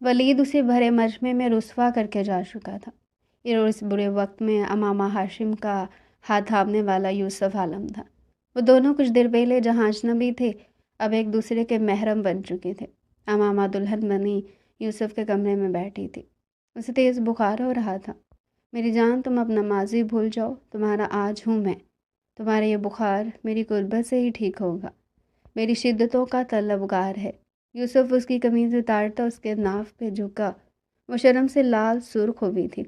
ولید اسے بھرے مجمع میں رسوا کر کے جا چکا تھا۔ اور اس برے وقت میں امامہ ہاشم کا ہاتھ تھامنے والا یوسف عالم تھا۔ وہ دونوں کچھ دیر پہلے جہاں اجنبی تھے، اب ایک دوسرے کے محرم بن چکے تھے۔ امامہ دلہن بنی یوسف کے کمرے میں بیٹھی تھی۔ اسے تیز بخار ہو رہا تھا۔ میری جان، تم اپنا ماضی بھول جاؤ، تمہارا آج ہوں میں۔ تمہارا یہ بخار میری قربت سے ہی ٹھیک ہوگا، میری شدتوں کا طلبگار ہے۔ یوسف اس کی قمیض اتارتا اس کے ناف پہ جھکا۔ وہ شرم سے لال سرخ ہوئی تھی۔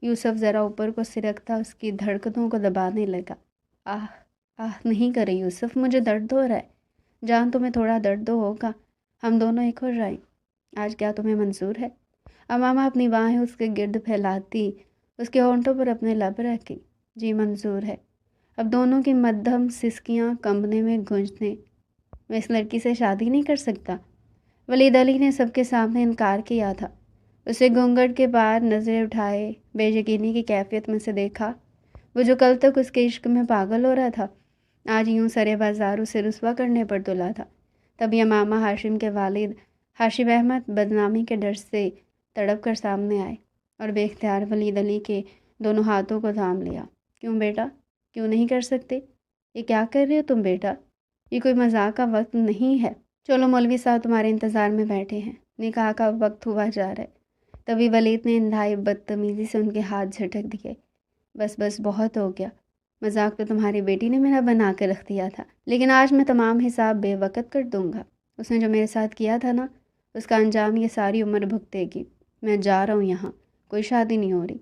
یوسف ذرا اوپر کو سرکتا اس کی دھڑکنوں کو دبانے لگا۔ آہ آہ نہیں کرے یوسف، مجھے درد ہو رہا ہے۔ جان، تمہیں تھوڑا درد تو ہوگا، ہم دونوں ایک ہو جائیں۔ آج کیا تمہیں منظور ہے؟ امامہ اپنی باہیں اس کے گرد پھیلاتی اس کے ہونٹوں پر اپنے لب رکھی۔ جی منظور ہے۔ اب دونوں کی مدھم سسکیاں کمبنے میں گونجنے۔ میں اس لڑکی سے شادی نہیں کر سکتا۔ ولید علی نے سب کے سامنے انکار کیا تھا۔ اسے گھونگھٹ کے پار نظریں اٹھائے بے یقینی کی کیفیت میں سے دیکھا۔ وہ جو کل تک اس کے عشق میں پاگل ہو رہا تھا، آج یوں سرے بازار اسے رسوا کرنے پر تلا تھا۔ تبھی امامہ ہاشم کے والد ہاشم احمد بدنامی کے ڈر سے تڑپ کر سامنے آئے اور بے اختیار ولید علی کے دونوں ہاتھوں کو تھام لیا۔ کیوں بیٹا، کیوں نہیں کر سکتے؟ یہ کیا کر رہے ہو تم بیٹا؟ یہ کوئی مذاق کا وقت نہیں ہے۔ چلو مولوی صاحب تمہارے انتظار میں بیٹھے ہیں، نکاح کا وقت ہوا جا رہا ہے۔ تبھی ولید نے انتہائی بدتمیزی سے ان کے ہاتھ جھٹک دیے۔ بس بس بہت ہو گیا، مذاق تو تمہاری بیٹی نے میرا بنا کے رکھ دیا تھا، لیکن آج میں تمام حساب بے وقت کر دوں گا۔ اس نے جو میرے ساتھ کیا تھا نا، اس کا انجام یہ ساری عمر بھگتے گی۔ میں جا رہا ہوں یہاں، کوئی شادی نہیں ہو رہی۔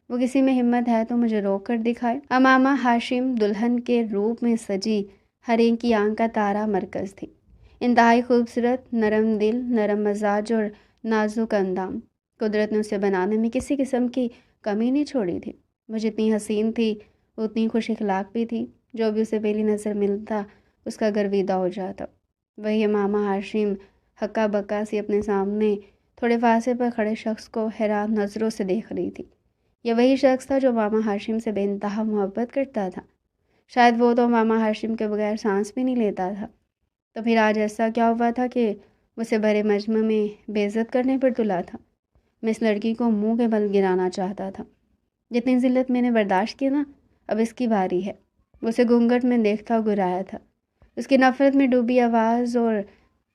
وہ کسی میں ہمت ہے تو مجھے روک کر دکھائے۔ امامہ ہاشم دلہن کے روپ میں سجی ہر ایک کی آنکھ کا تارا مرکز تھی۔ انتہائی خوبصورت، نرم دل، نرم مزاج اور نازک اندام۔ قدرت نے اسے بنانے میں کسی قسم کی کمی نہیں چھوڑی تھی۔ وہ جتنی حسین تھی اتنی خوش اخلاق بھی تھی۔ جو بھی اسے پہلی نظر ملتا اس کا گرویدہ ہو جاتا۔ وہی امامہ ہاشم ہکا بکا سی اپنے سامنے تھوڑے فاصلے پر کھڑے شخص کو حیران نظروں سے دیکھ رہی تھی۔ یہ وہی شخص تھا جو امامہ ہاشم سے بے انتہا محبت کرتا تھا۔ شاید وہ تو امامہ ہاشم کے بغیر سانس بھی نہیں لیتا تھا۔ تو پھر آج ایسا کیا ہوا تھا کہ اسے بھرے مجمع میں بے عزت کرنے پر تلا تھا؟ میں اس لڑکی کو منہ کے بل گرانا چاہتا تھا۔ جتنی ذلت میں نے برداشت کی نا، اب اس کی باری ہے۔ وہ اسے گھونگھٹ میں دیکھتا گرایا تھا۔ اس کی نفرت میں ڈوبی آواز اور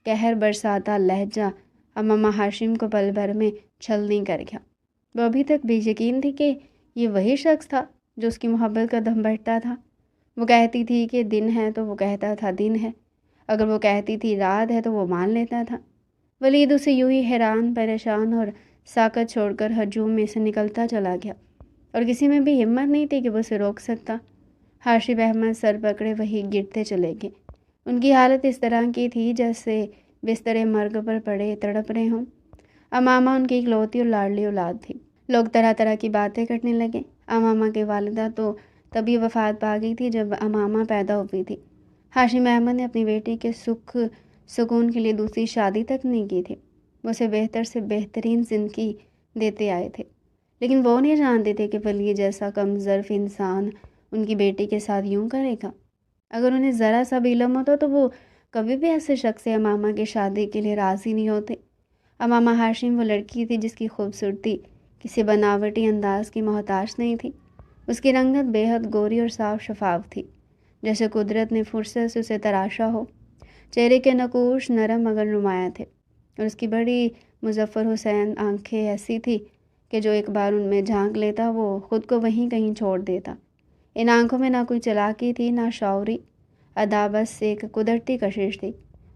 قہر برساتا لہجہ امامہ ہاشم کو پل بھر میں چھلنی کر گیا۔ وہ ابھی تک بے یقین تھی کہ یہ وہی شخص تھا جو اس کی محبت کا دم بڑھتا تھا۔ وہ کہتی تھی کہ دن ہے تو وہ کہتا تھا دن ہے، اگر وہ کہتی تھی رات ہے تو وہ مان لیتا تھا۔ ولید اسے یوں ہی حیران، پریشان اور ساکت چھوڑ کر ہجوم میں سے نکلتا چلا گیا، اور کسی میں بھی ہمت نہیں تھی کہ وہ اسے روک سکتا۔ ہاشم احمد سر پکڑے وہی گرتے چلے گئے۔ ان کی حالت اس طرح کی تھی جیسے بستر مرگ پر پڑے تڑپ رہے ہوں۔ امامہ ان کی اکلوتی اور لاڈلی اولاد تھی۔ لوگ طرح طرح کی باتیں کرنے لگے۔ امامہ کی والدہ تو تبھی وفات پا گئی تھی جب امامہ پیدا ہوئی تھی۔ ہاشم احمد نے اپنی بیٹی کے سکھ سکون کے لیے دوسری شادی تک نہیں کی تھی۔ وہ اسے بہتر سے بہترین زندگی دیتے آئے تھے، لیکن وہ نہیں جانتے تھے کہ ولید جیسا کم ظرف انسان ان کی بیٹی کے ساتھ یوں کرے گا۔ اگر انہیں ذرا سا بھی علم ہوتا تو وہ کبھی بھی ایسے شخص سے امامہ کی شادی کے لیے راضی نہیں ہوتے۔ امامہ ہاشم وہ لڑکی تھی جس کی خوبصورتی کسی بناوٹی انداز کی محتاج نہیں تھی۔ اس کی رنگت بے حد گوری اور صاف شفاف تھی، جیسے قدرت نے فرصت سے اسے تراشا ہو۔ چہرے کے نقوش نرم مگر نمایاں تھے، اور اس کی بڑی مظفر حسین آنکھیں ایسی تھی کہ جو ایک بار ان میں جھانک لیتا وہ خود کو وہیں کہیں چھوڑ دیتا۔ ان آنکھوں میں نہ کوئی چالاکی تھی نہ شعوری ادا، بس ایک قدرتی کشش تھی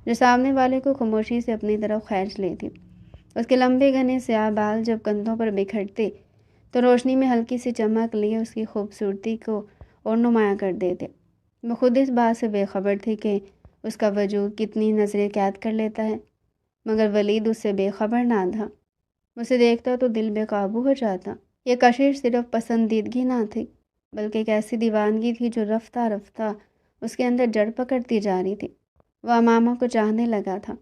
جو سامنے والے کو خاموشی سے اپنی طرف کھینچ لیتی۔ اس کے لمبے گھنے سیاہ بال جب کندھوں پر بکھرتے تو روشنی میں ہلکی سی چمک لیے اس کی خوبصورتی کو اور نمایاں کر دیتے۔ وہ خود اس بات سے بے خبر تھی کہ اس کا وجود کتنی نظریں قید کر لیتا ہے، مگر ولید اس سے بے خبر نہ تھا۔ اسے دیکھتا تو دل بے قابو ہو جاتا۔ یہ کشش صرف پسندیدگی نہ تھی، بلکہ ایک ایسی دیوانگی تھی جو رفتہ رفتہ اس کے اندر جڑ پکڑتی جا رہی تھی۔ وہ امامہ کو چاہنے لگا تھا،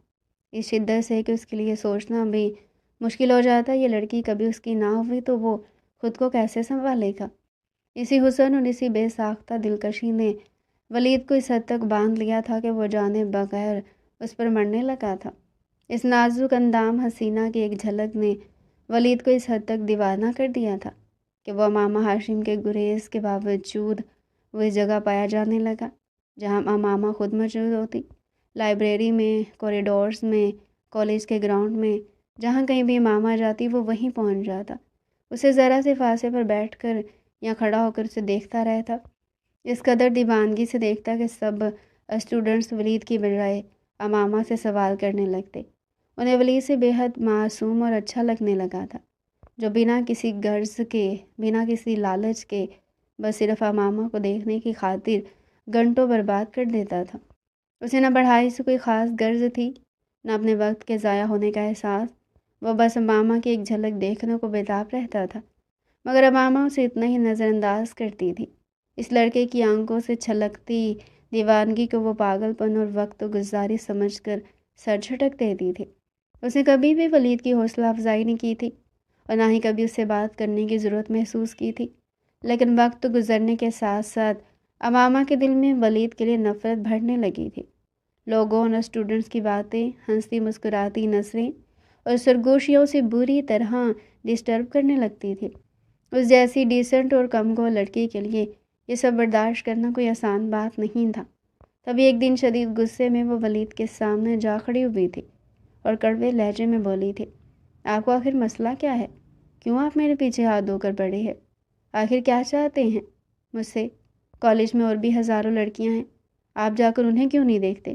اس شدت سے کہ اس کے لیے سوچنا بھی مشکل ہو جاتا یہ لڑکی کبھی اس کی نہ ہوئی تو وہ خود کو کیسے سنبھالے گا۔ اسی حسن اور اسی بے ساختہ دلکشی نے ولید کو اس حد تک باندھ لیا تھا کہ وہ جانے بغیر اس پر مرنے لگا تھا۔ اس نازک اندام حسینہ کی ایک جھلک نے ولید کو اس حد تک دیوانہ کر دیا تھا کہ وہ امامہ ہاشم کے گریز کے باوجود وہ اس جگہ پایا جانے لگا جہاں امامہ خود موجود ہوتی، لائبریری میں، کوریڈورز میں، کالج کے گراؤنڈ میں، جہاں کہیں بھی امامہ جاتی وہ وہیں پہنچ جاتا۔ اسے ذرا سے فاصلے پر بیٹھ کر یا کھڑا ہو کر اسے دیکھتا رہتا، اس قدر دیوانگی سے دیکھتا کہ سب اسٹوڈنٹس ولید کی بجائے امامہ سے سوال کرنے لگتے۔ انہیں ولید سے بے حد معصوم اور اچھا لگنے لگا تھا، جو بنا کسی غرض کے، بنا کسی لالچ کے، بس صرف امامہ کو دیکھنے کی خاطر گھنٹوں برباد کر دیتا تھا۔ اسے نہ پڑھائی سے کوئی خاص غرض تھی، نہ اپنے وقت کے ضائع ہونے کا احساس، وہ بس امامہ کی ایک جھلک دیکھنے کو بےتاب رہتا تھا۔ مگر امامہ اسے اتنا ہی نظر انداز کرتی تھی۔ اس لڑکے کی آنکھوں سے چھلکتی دیوانگی کو وہ پاگل پن اور وقت گزاری سمجھ کر سر جھٹک دیتی تھی۔ اس نے کبھی بھی ولید کی حوصلہ افزائی نہیں کی تھی اور نہ ہی کبھی اس سے بات کرنے کی ضرورت محسوس کی تھی، لیکن وقت گزرنے کے ساتھ ساتھ امامہ کے دل میں ولید کے لیے نفرت بڑھنے لگی تھی۔ لوگوں اور اسٹوڈنٹس کی باتیں، ہنستی مسکراتی نظریں اور سرگوشیوں سے بری طرح ڈسٹرب کرنے لگتی تھی۔ اس جیسی ڈیسنٹ اور کم گو لڑکی کے لیے یہ سب برداشت کرنا کوئی آسان بات نہیں تھا۔ تبھی ایک دن شدید غصے میں وہ ولید کے سامنے جا کھڑی ہوئی تھی اور کڑوے لہجے میں بولی تھی، آپ کو آخر مسئلہ کیا ہے؟ کیوں آپ میرے پیچھے ہاتھ دھو کر پڑے ہیں؟ آخر کیا چاہتے ہیں مجھ سے؟ کالج میں اور بھی ہزاروں لڑکیاں ہیں، آپ جا کر انہیں کیوں نہیں دیکھتے؟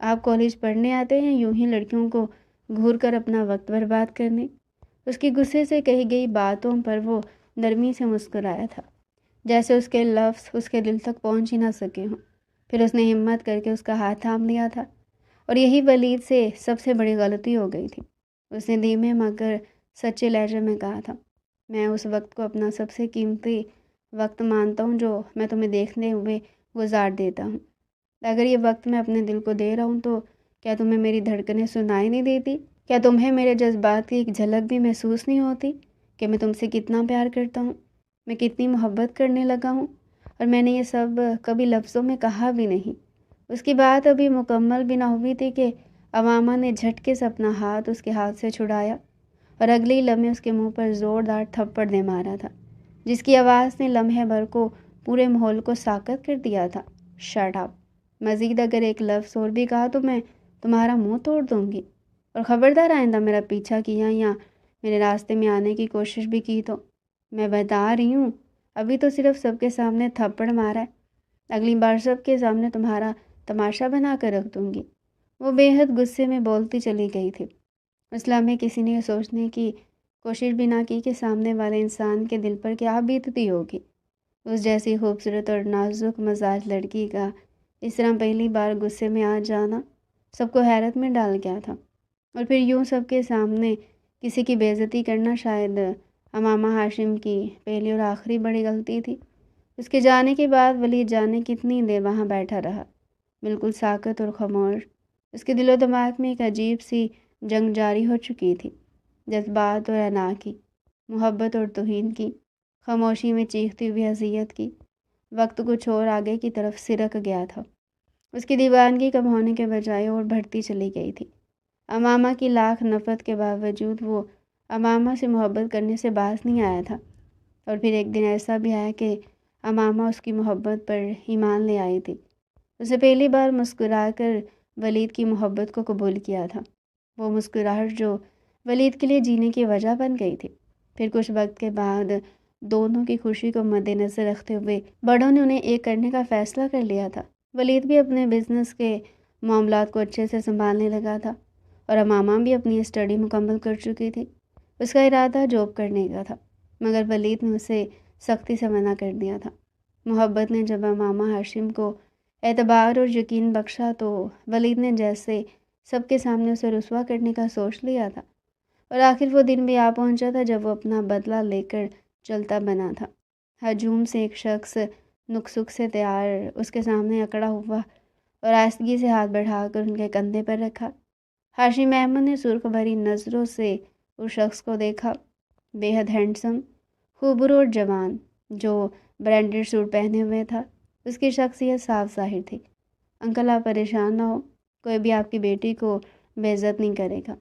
آپ کالج پڑھنے آتے ہیں یوں ہی لڑکیوں کو گھور کر اپنا وقت برباد کرنے؟ اس کی غصے سے کہی گئی باتوں پر وہ نرمی سے مسکرایا تھا، جیسے اس کے لفظ اس کے دل تک پہنچ ہی نہ سکے ہوں۔ پھر اس نے ہمت کر کے اس کا ہاتھ تھام لیا تھا، اور یہی ولید سے سب سے بڑی غلطی ہو گئی تھی۔ اس نے دھیمے مگر سچے لہجے میں کہا تھا، میں اس وقت کو اپنا سب سے قیمتی وقت مانتا ہوں جو میں تمہیں دیکھنے ہوئے گزار دیتا ہوں۔ اگر یہ وقت میں اپنے دل کو دے رہا ہوں تو کیا تمہیں میری دھڑکنیں سنائی نہیں دیتی؟ کیا تمہیں میرے جذبات کی ایک جھلک بھی محسوس نہیں ہوتی کہ میں تم سے کتنا پیار کرتا ہوں، میں کتنی محبت کرنے لگا ہوں؟ اور میں نے یہ سب کبھی لفظوں میں کہا بھی نہیں۔ اس کی بات ابھی مکمل بھی نہ ہوئی تھی کہ امامہ نے جھٹکے سے اپنا ہاتھ اس کے ہاتھ سے چھڑایا اور اگلے ہی لمحے اس کے منہ پر زوردار تھپڑ دے مارا تھا، جس کی آواز نے لمحے بھر کو پورے ماحول کو ساکت کر دیا تھا۔ Shut up! مزید اگر ایک لفظ اور بھی کہا تو میں تمہارا منہ توڑ دوں گی، اور خبردار آئندہ میرا پیچھا کیا یا میرے راستے میں آنے کی کوشش بھی کی تو میں بتا رہی ہوں، ابھی تو صرف سب کے سامنے تھپڑ مارا ہے، اگلی بار سب کے سامنے تمہارا تماشا بنا کر رکھ دوں گی۔ وہ بے حد غصے میں بولتی چلی گئی تھی۔ اس لمحے کسی نے یہ سوچنے کی کوشش بھی نہ کی کہ سامنے والے انسان کے دل پر کیا بیتتی ہوگی۔ اس جیسی خوبصورت اور نازک مزاج لڑکی کا اس طرح پہلی بار غصے میں آ جانا سب کو حیرت میں ڈال گیا تھا، اور پھر یوں سب کے سامنے کسی کی بے عزتی کرنا شاید امامہ ہاشم کی پہلی اور آخری بڑی غلطی تھی۔ اس کے جانے کے بعد ولید جانے کتنی دیر وہاں بیٹھا رہا، بالکل ساکت اور خاموش۔ اس کے دل و دماغ میں ایک عجیب سی جنگ جاری ہو چکی تھی، جذبات اور انا کی، محبت اور توہین کی، خاموشی میں چیختی ہوئی اذیت کی۔ وقت کچھ اور آگے کی طرف سرک گیا تھا، اس کی دیوانگی کم ہونے کے بجائے اور بڑھتی چلی گئی تھی۔ امامہ کی لاکھ نفرت کے باوجود وہ امامہ سے محبت کرنے سے باز نہیں آیا تھا، اور پھر ایک دن ایسا بھی آیا کہ امامہ اس کی محبت پر ایمان لے آئی تھی۔ اسے پہلی بار مسکرا کر ولید کی محبت کو قبول کیا تھا، وہ مسکراہٹ جو ولید کے لیے جینے کی وجہ بن گئی تھی۔ پھر کچھ وقت کے بعد دونوں کی خوشی کو مد نظر رکھتے ہوئے بڑوں نے انہیں ایک کرنے کا فیصلہ کر لیا تھا۔ ولید بھی اپنے بزنس کے معاملات کو اچھے سے سنبھالنے لگا تھا، اور امامہ بھی اپنی اسٹڈی مکمل کر چکی تھی۔ اس کا ارادہ جاب کرنے کا تھا، مگر ولید نے اسے سختی سے منع کر دیا تھا۔ محبت نے جب امامہ ہاشم کو اعتبار اور یقین بخشا تو ولید نے جیسے سب کے سامنے اسے رسوا کرنے کا سوچ لیا تھا، اور آخر وہ دن بھی آ پہنچا تھا جب وہ اپنا بدلہ لے کر چلتا بنا تھا۔ ہجوم سے ایک شخص نک سے تیار اس کے سامنے اکڑا ہوا اور آہستگی سے ہاتھ بڑھا کر ان کے کندھے پر رکھا۔ ہاشم احمد نے سرخ بھری نظروں سے اس شخص کو دیکھا، بے حد ہینڈسم، خوبرو اور جوان، جو برانڈڈ سوٹ پہنے ہوئے تھا۔ اس کی شخصیت صاف ظاہر تھی۔ انکل آپ پریشان نہ ہو، کوئی بھی آپ کی بیٹی کو بے عزت نہیں کرے گا۔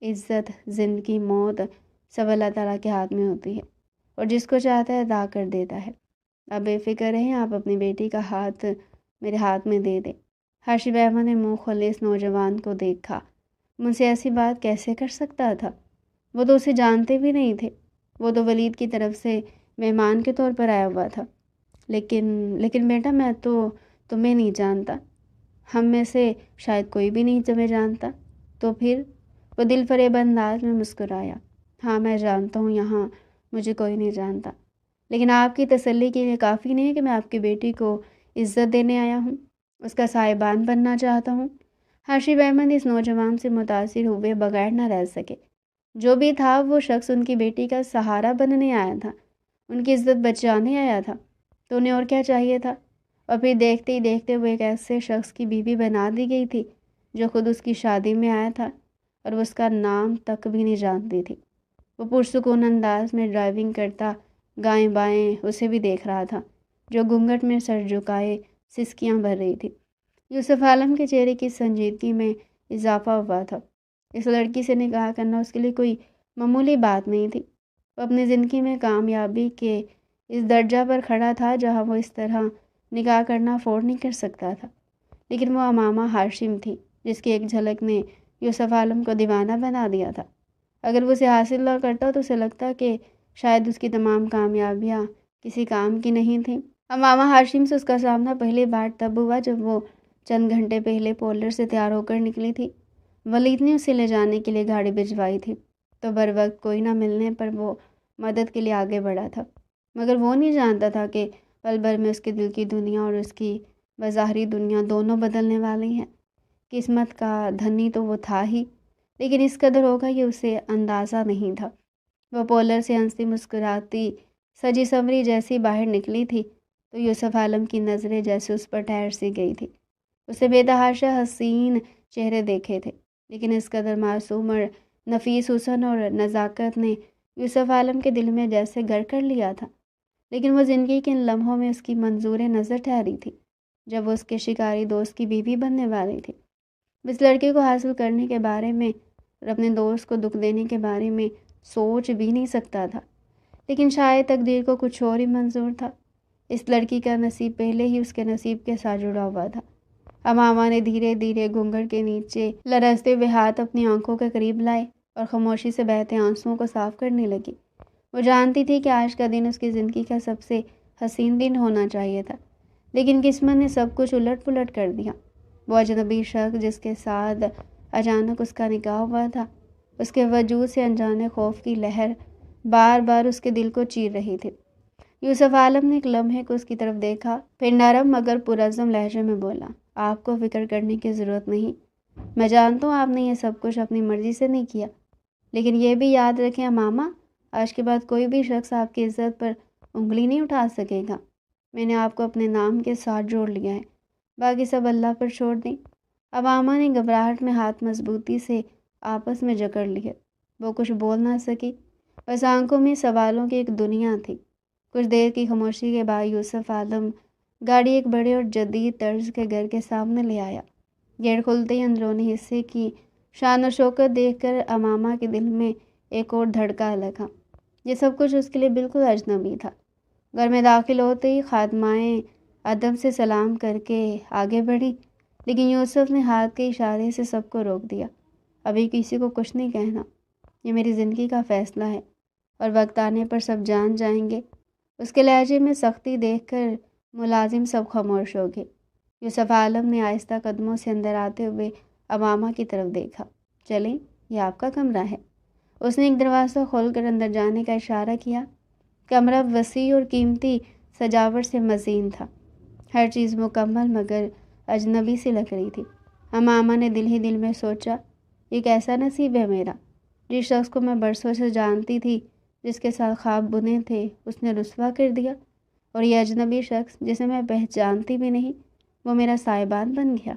عزت، زندگی، موت سب اللہ تعالیٰ کے ہاتھ میں ہوتی ہے، اور جس کو چاہتا ہے عطا کر دیتا ہے۔ اب بے فکر رہیں، آپ اپنی بیٹی کا ہاتھ میرے ہاتھ میں دے دیں۔ ہاشم احمد نے منہ کھولے اس نوجوان کو دیکھا۔ مجھ سے ایسی بات کیسے کر سکتا تھا؟ وہ تو اسے جانتے بھی نہیں تھے، وہ تو ولید کی طرف سے مہمان کے طور پر آیا ہوا تھا۔ لیکن بیٹا، میں تو تمہیں نہیں جانتا، ہم میں سے شاید کوئی بھی نہیں تمہیں جانتا۔ تو پھر وہ دل فریب انداز میں مسکرایا۔ ہاں میں جانتا ہوں، یہاں مجھے کوئی نہیں جانتا، لیکن آپ کی تسلی کے لیے کافی نہیں ہے کہ میں آپ کی بیٹی کو عزت دینے آیا ہوں، اس کا صاحبان بننا چاہتا ہوں۔ ہاشم احمد اس نوجوان سے متاثر ہوئے بغیر نہ رہ سکے۔ جو بھی تھا وہ شخص ان کی بیٹی کا سہارا بننے آیا تھا، ان کی عزت بچانے آیا تھا، تو انہیں اور کیا چاہیے تھا؟ اور پھر دیکھتے ہی دیکھتے وہ ایک ایسے شخص کی بیوی بنا دی گئی تھی جو خود اس کی شادی میں آیا تھا اور وہ اس کا نام تک بھی نہیں جانتی تھی۔ وہ پرسکون انداز میں ڈرائیونگ کرتا گائیں بائیں اسے بھی دیکھ رہا تھا، جو گھونگھٹ میں سر جھکائے سسکیاں بھر رہی تھی۔ یوسف عالم کے چہرے کی سنجیدگی میں اضافہ ہوا تھا۔ اس لڑکی سے نکاح کرنا اس کے لیے کوئی معمولی بات نہیں تھی۔ وہ اپنی زندگی میں کامیابی کے اس درجہ پر کھڑا تھا جہاں وہ اس طرح نکاح کرنا افورڈ نہیں کر سکتا تھا، لیکن وہ امامہ ہاشم تھی جس کی ایک جھلک نے یوسف عالم کو دیوانہ بنا دیا تھا۔ اگر وہ اسے حاصل نہ کرتا تو اسے لگتا کہ شاید اس کی تمام کامیابیاں کسی کام کی نہیں تھیں۔ امامہ ہاشم سے اس کا سامنا پہلی بار تب ہوا جب وہ چند گھنٹے پہلے پولر سے تیار ہو کر نکلی تھی۔ ولید نے اسے لے جانے کے لیے گاڑی بھجوائی تھی، تو بر وقت کوئی نہ ملنے پر وہ مدد کے لیے آگے بڑھا تھا، مگر وہ نہیں جانتا تھا کہ پل بھر میں اس کے دل کی دنیا اور اس کی بظاہری دنیا دونوں بدلنے والی ہیں۔ قسمت کا دھنی تو وہ تھا ہی، لیکن اس قدر ہوگا یہ اسے اندازہ نہیں تھا۔ وہ پولر سے ہنستی مسکراتی سجی سنوری جیسی باہر نکلی تھی تو یوسف عالم کی نظریں جیسے اس پر ٹھہر سی گئی تھی۔ اسے بے تحاشا حسین چہرے دیکھے تھے، لیکن اس قدر معصوم اور نفیس حسن اور نزاکت نے یوسف عالم کے دل میں جیسے گھر کر لیا تھا۔ لیکن وہ زندگی کے ان لمحوں میں اس کی منظور نظر ٹھہری تھی جب وہ اس کے شکاری دوست کی بیوی بننے والی تھی۔ اس لڑکے کو حاصل کرنے کے بارے میں اور اپنے دوست کو دکھ دینے کے بارے میں سوچ بھی نہیں سکتا تھا، لیکن شاید تقدیر کو کچھ اور ہی منظور تھا۔ اس لڑکی کا نصیب پہلے ہی اس کے نصیب کے ساتھ جڑا ہوا تھا۔ امامہ نے دھیرے دھیرے گھونگھٹ کے نیچے لرزتے ہوئے ہاتھ اپنی آنکھوں کے قریب لائے اور خاموشی سے بہتے آنسوؤں کو صاف کرنے لگی۔ وہ جانتی تھی کہ آج کا دن اس کی زندگی کا سب سے حسین دن ہونا چاہیے تھا، لیکن قسمت نے سب کچھ الٹ پلٹ کر دیا۔ وہ اجنبی شخص جس کے ساتھ اچانک اس کا نکاح ہوا تھا، اس کے وجود سے انجانے خوف کی لہر بار بار اس کے دل کو چیر رہی تھی۔ یوسف عالم نے ایک لمحے کو اس کی طرف دیکھا، پھر نرم مگر پرعزم لہجے میں بولا، آپ کو فکر کرنے کی ضرورت نہیں، میں جانتا ہوں آپ نے یہ سب کچھ اپنی مرضی سے نہیں کیا، لیکن یہ بھی یاد رکھیں امامہ، آج کے بعد کوئی بھی شخص آپ کی عزت پر انگلی نہیں اٹھا سکے گا۔ میں نے آپ کو اپنے نام کے ساتھ جوڑ لیا ہے، باقی سب اللہ پر چھوڑ دیں۔ امامہ نے گھبراہٹ میں ہاتھ مضبوطی سے آپس میں جکڑ لیے۔ وہ کچھ بول نہ سکی، بس آنکھوں میں سوالوں کی ایک دنیا تھی۔ کچھ دیر کی خاموشی کے بعد یوسف عالم گاڑی ایک بڑے اور جدید طرز کے گھر کے سامنے لے آیا۔ گیٹ کھلتے ہی اندرونی حصے کی شان و شوکت دیکھ کر امامہ کے دل میں ایک اور دھڑکا لگا۔ یہ سب کچھ اس کے لیے بالکل اجنبی تھا۔ گھر میں داخل ہوتے ہی خادمائیں ادب سے سلام کر کے آگے بڑھی، لیکن یوسف نے ہاتھ کے اشارے سے سب کو روک دیا۔ ابھی کسی کو کچھ نہیں کہنا، یہ میری زندگی کا فیصلہ ہے اور وقت آنے پر سب جان جائیں گے۔ اس کے لہجے میں سختی دیکھ کر ملازم سب خاموش ہو گئے۔ یوسف عالم نے آہستہ قدموں سے اندر آتے ہوئے امامہ کی طرف دیکھا۔ چلیں، یہ آپ کا کمرہ ہے۔ اس نے ایک دروازہ کھول کر اندر جانے کا اشارہ کیا۔ کمرہ وسیع اور قیمتی سجاوٹ سے مزین تھا، ہر چیز مکمل مگر اجنبی سی لگ رہی تھی۔ امامہ نے دل ہی دل میں سوچا، یہ کیسا نصیب ہے میرا، جس شخص کو میں برسوں سے جانتی تھی، جس کے ساتھ خواب بنے تھے، اس نے رسوا کر دیا، اور یہ اجنبی شخص جسے میں پہچانتی بھی نہیں، وہ میرا صاحبان بن گیا۔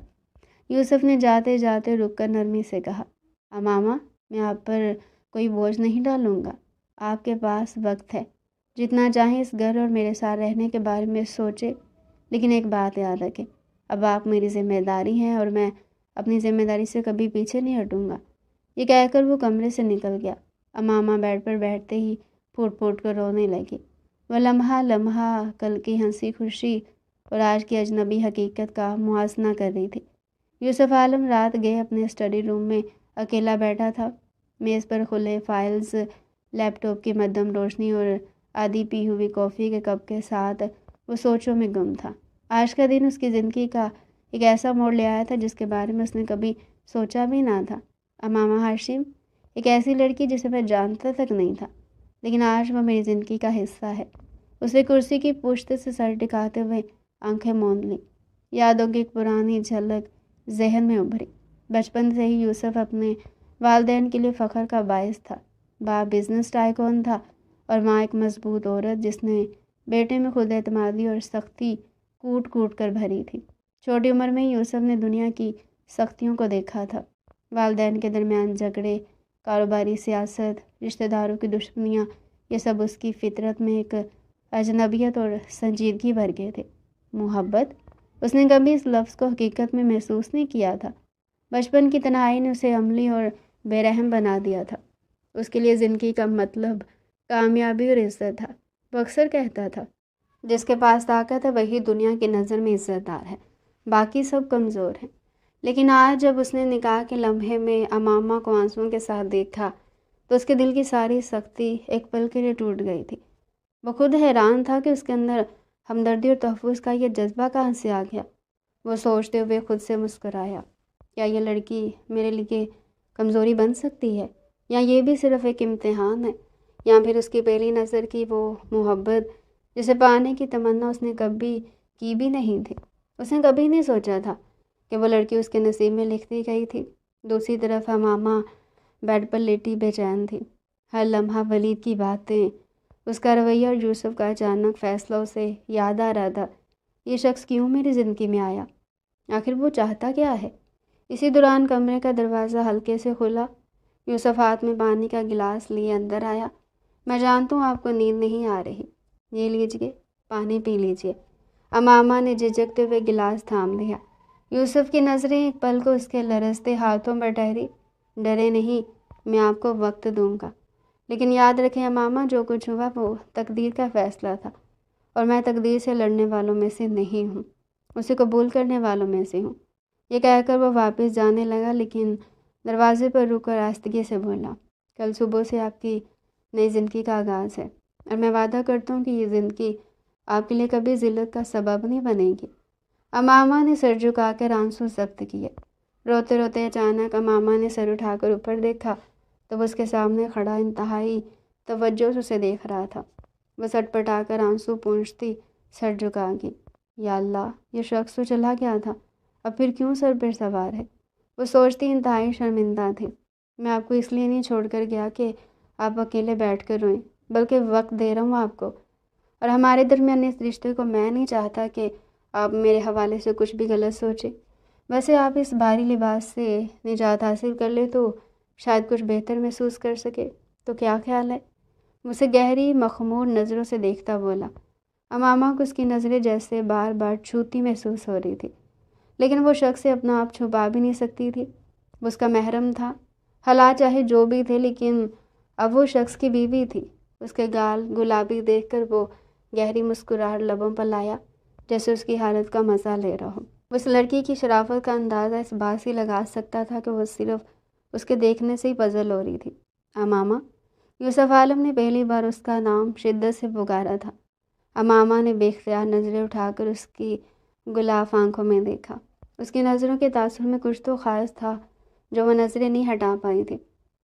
یوسف نے جاتے جاتے رک کر نرمی سے کہا، امامہ میں آپ پر کوئی بوجھ نہیں ڈالوں گا، آپ کے پاس وقت ہے، جتنا چاہیں اس گھر اور میرے ساتھ رہنے کے بارے میں سوچے، لیکن ایک بات یاد رکھیں، اب آپ میری ذمہ داری ہیں اور میں اپنی ذمہ داری سے کبھی پیچھے نہیں ہٹوں گا۔ یہ کہہ کر وہ کمرے سے نکل گیا۔ امامہ بیڈ پر بیٹھتے ہی پھوٹ پھوٹ کر رونے لگی۔ وہ لمحہ لمحہ کل کی ہنسی خوشی اور آج کی اجنبی حقیقت کا موازنہ کر رہی تھی۔ یوسف عالم رات گئے اپنے اسٹڈی روم میں اکیلا بیٹھا تھا۔ میز پر کھلے فائلز، لیپ ٹاپ کی مدھم روشنی اور آدھی پی ہوئی کافی کے کپ کے ساتھ وہ سوچوں میں گم تھا۔ آج کا دن اس کی زندگی کا ایک ایسا موڑ لے آیا تھا جس کے بارے میں اس نے کبھی سوچا بھی نہ تھا۔ امامہ ہاشم، ایک ایسی لڑکی جسے میں جانتا تک نہیں تھا، لیکن آج وہ میری زندگی کا حصہ ہے۔ اسے کرسی کی پشت سے سر ٹکاتے ہوئے آنکھیں موند لیں۔ یادوں کی ایک پرانی جھلک ذہن میں ابھری۔ بچپن سے ہی یوسف اپنے والدین کے لیے فخر کا باعث تھا۔ باپ بزنس ٹائکون تھا اور ماں ایک مضبوط عورت جس نے بیٹے میں خود اعتمادی اور سختی کوٹ کوٹ کر بھری تھی۔ چھوٹی عمر میں یوسف نے دنیا کی سختیوں کو دیکھا تھا۔ والدین کے درمیان جھگڑے، کاروباری سیاست، رشتہ داروں کی دشمنیاں، یہ سب اس کی فطرت میں ایک اجنبیت اور سنجیدگی بھر گئے تھے۔ محبت، اس نے کبھی اس لفظ کو حقیقت میں محسوس نہیں کیا تھا۔ بچپن کی تنہائی نے اسے عملی اور بے رحم بنا دیا تھا۔ اس کے لیے زندگی کا مطلب کامیابی اور عزت تھا۔ وہ اکثر کہتا تھا، جس کے پاس طاقت ہے وہی دنیا کی نظر میں عزت دار ہے، باقی سب کمزور ہیں۔ لیکن آج جب اس نے نکاح کے لمحے میں امامہ کو آنسوؤں کے ساتھ دیکھا تو اس کے دل کی ساری سختی ایک پل کے لیے ٹوٹ گئی تھی۔ وہ خود حیران تھا کہ اس کے اندر ہمدردی اور تحفظ کا یہ جذبہ کہاں سے آ گیا۔ وہ سوچتے ہوئے خود سے مسکرایا، کیا یہ لڑکی میرے لیے کمزوری بن سکتی ہے، یا یہ بھی صرف ایک امتحان ہے، یا پھر اس کی پہلی نظر کی وہ محبت جسے پانے کی تمنا اس نے کبھی کی بھی نہیں تھی۔ اس نے کبھی نہیں سوچا تھا کہ وہ لڑکی اس کے نصیب میں لکھ دی گئی تھی۔ دوسری طرف امامہ بیڈ پر لیٹی بے چین تھی۔ ہر لمحہ ولید کی باتیں، اس کا رویہ اور یوسف کا اچانک فیصلہ اسے یاد آ رہا تھا۔ یہ شخص کیوں میری زندگی میں آیا؟ آخر وہ چاہتا کیا ہے؟ اسی دوران کمرے کا دروازہ ہلکے سے کھلا۔ یوسف ہاتھ میں پانی کا گلاس لیے اندر آیا۔ میں جانتا ہوں آپ کو نیند نہیں آ رہی، یہ لیجیے، پانی پی لیجیے۔ امامہ نے جھجکتے ہوئے گلاس تھام لیا۔ یوسف کی نظریں ایک پل کو اس کے لرزتے ہاتھوں پر ٹھہری۔ ڈرے نہیں، میں آپ کو وقت دوں گا، لیکن یاد رکھیں امامہ، جو کچھ ہوا وہ تقدیر کا فیصلہ تھا، اور میں تقدیر سے لڑنے والوں میں سے نہیں ہوں، اسے قبول کرنے والوں میں سے ہوں۔ یہ کہہ کر وہ واپس جانے لگا، لیکن دروازے پر رک کر آہستگی سے بولا، کل صبح سے آپ کی نئی زندگی کا آغاز ہے، اور میں وعدہ کرتا ہوں کہ یہ زندگی آپ کے لیے کبھی ذلت کا سبب نہیں بنے گی۔ امامہ نے سر جھکا کر آنسو ضبط کیے۔ روتے روتے اچانک امامہ نے سر اٹھا کر اوپر دیکھا تو وہ اس کے سامنے کھڑا انتہائی توجہ سے اسے دیکھ رہا تھا۔ وہ سٹ پٹا کر آنسو پونچھتی سر جھکا گئی۔ یا اللہ، یہ شخص تو چلا گیا تھا، اب پھر کیوں سر پر سوار ہے؟ وہ سوچتی انتہائی شرمندہ تھی۔ میں آپ کو اس لیے نہیں چھوڑ کر گیا کہ آپ اکیلے بیٹھ کر روئیں، بلکہ وقت دے رہا ہوں آپ کو، اور ہمارے درمیان اس رشتے کو میں نہیں چاہتا کہ آپ میرے حوالے سے کچھ بھی غلط سوچیں۔ ویسے آپ اس بھاری لباس سے نجات حاصل کر لے تو شاید کچھ بہتر محسوس کر سکے، تو کیا خیال ہے؟ اسے گہری مخمور نظروں سے دیکھتا بولا۔ امامہ کو اس کی نظریں جیسے بار بار چھوتی محسوس ہو رہی تھی، لیکن وہ شخص سے اپنا آپ چھپا بھی نہیں سکتی تھی۔ وہ اس کا محرم تھا، حالات چاہے جو بھی تھے، لیکن اب وہ شخص کی بیوی تھی۔ اس کے گال گلابی دیکھ کر وہ گہری مسکراہٹ لبوں پر لایا، جیسے اس کی حالت کا مزہ لے رہا ہو۔ اس لڑکی کی شرافت کا اندازہ اس بات سے لگا سکتا تھا کہ وہ صرف اس کے دیکھنے سے ہی پزل ہو رہی تھی۔ امامہ، یوسف عالم نے پہلی بار اس کا نام شدت سے پکارا تھا۔ امامہ نے بے اختیار نظریں اٹھا کر اس کی گلاف آنکھوں میں دیکھا۔ اس کی نظروں کے تاثر میں کچھ تو خاص تھا جو وہ نظریں نہیں ہٹا پائی تھی۔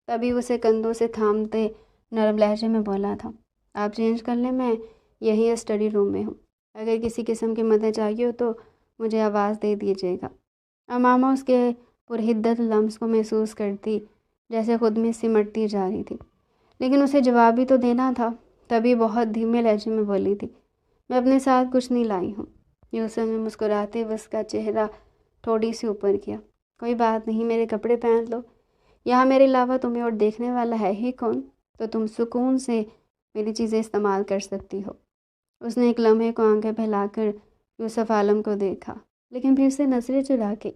تبھی اسے کندھوں سے تھامتے نرم لہجے میں بولا تھا، آپ چینج کر لیں، میں یہیں اسٹڈی روم میں ہوں، اگر کسی قسم کی مدد چاہیے ہو تو مجھے آواز دے دیجیے گا۔ امامہ اس کے پرحدت لمس کو محسوس کرتی جیسے خود میں سمٹتی جا رہی تھی، لیکن اسے جواب بھی تو دینا تھا۔ تبھی بہت دھیمے لہجے میں بولی تھی، میں اپنے ساتھ کچھ نہیں لائی ہوں۔ یوسف نے مسکراتے ہوئے اس کا چہرہ تھوڑی سی اوپر کیا، کوئی بات نہیں، میرے کپڑے پہن لو، یہاں میرے علاوہ تمہیں اور دیکھنے والا ہے ہی کون، تو تم سکون سے میری چیزیں استعمال کر سکتی ہو۔ اس نے ایک لمحے کو آنکھیں پھیلا کر یوسف عالم کو دیکھا، لیکن پھر سے نظریں چرا کے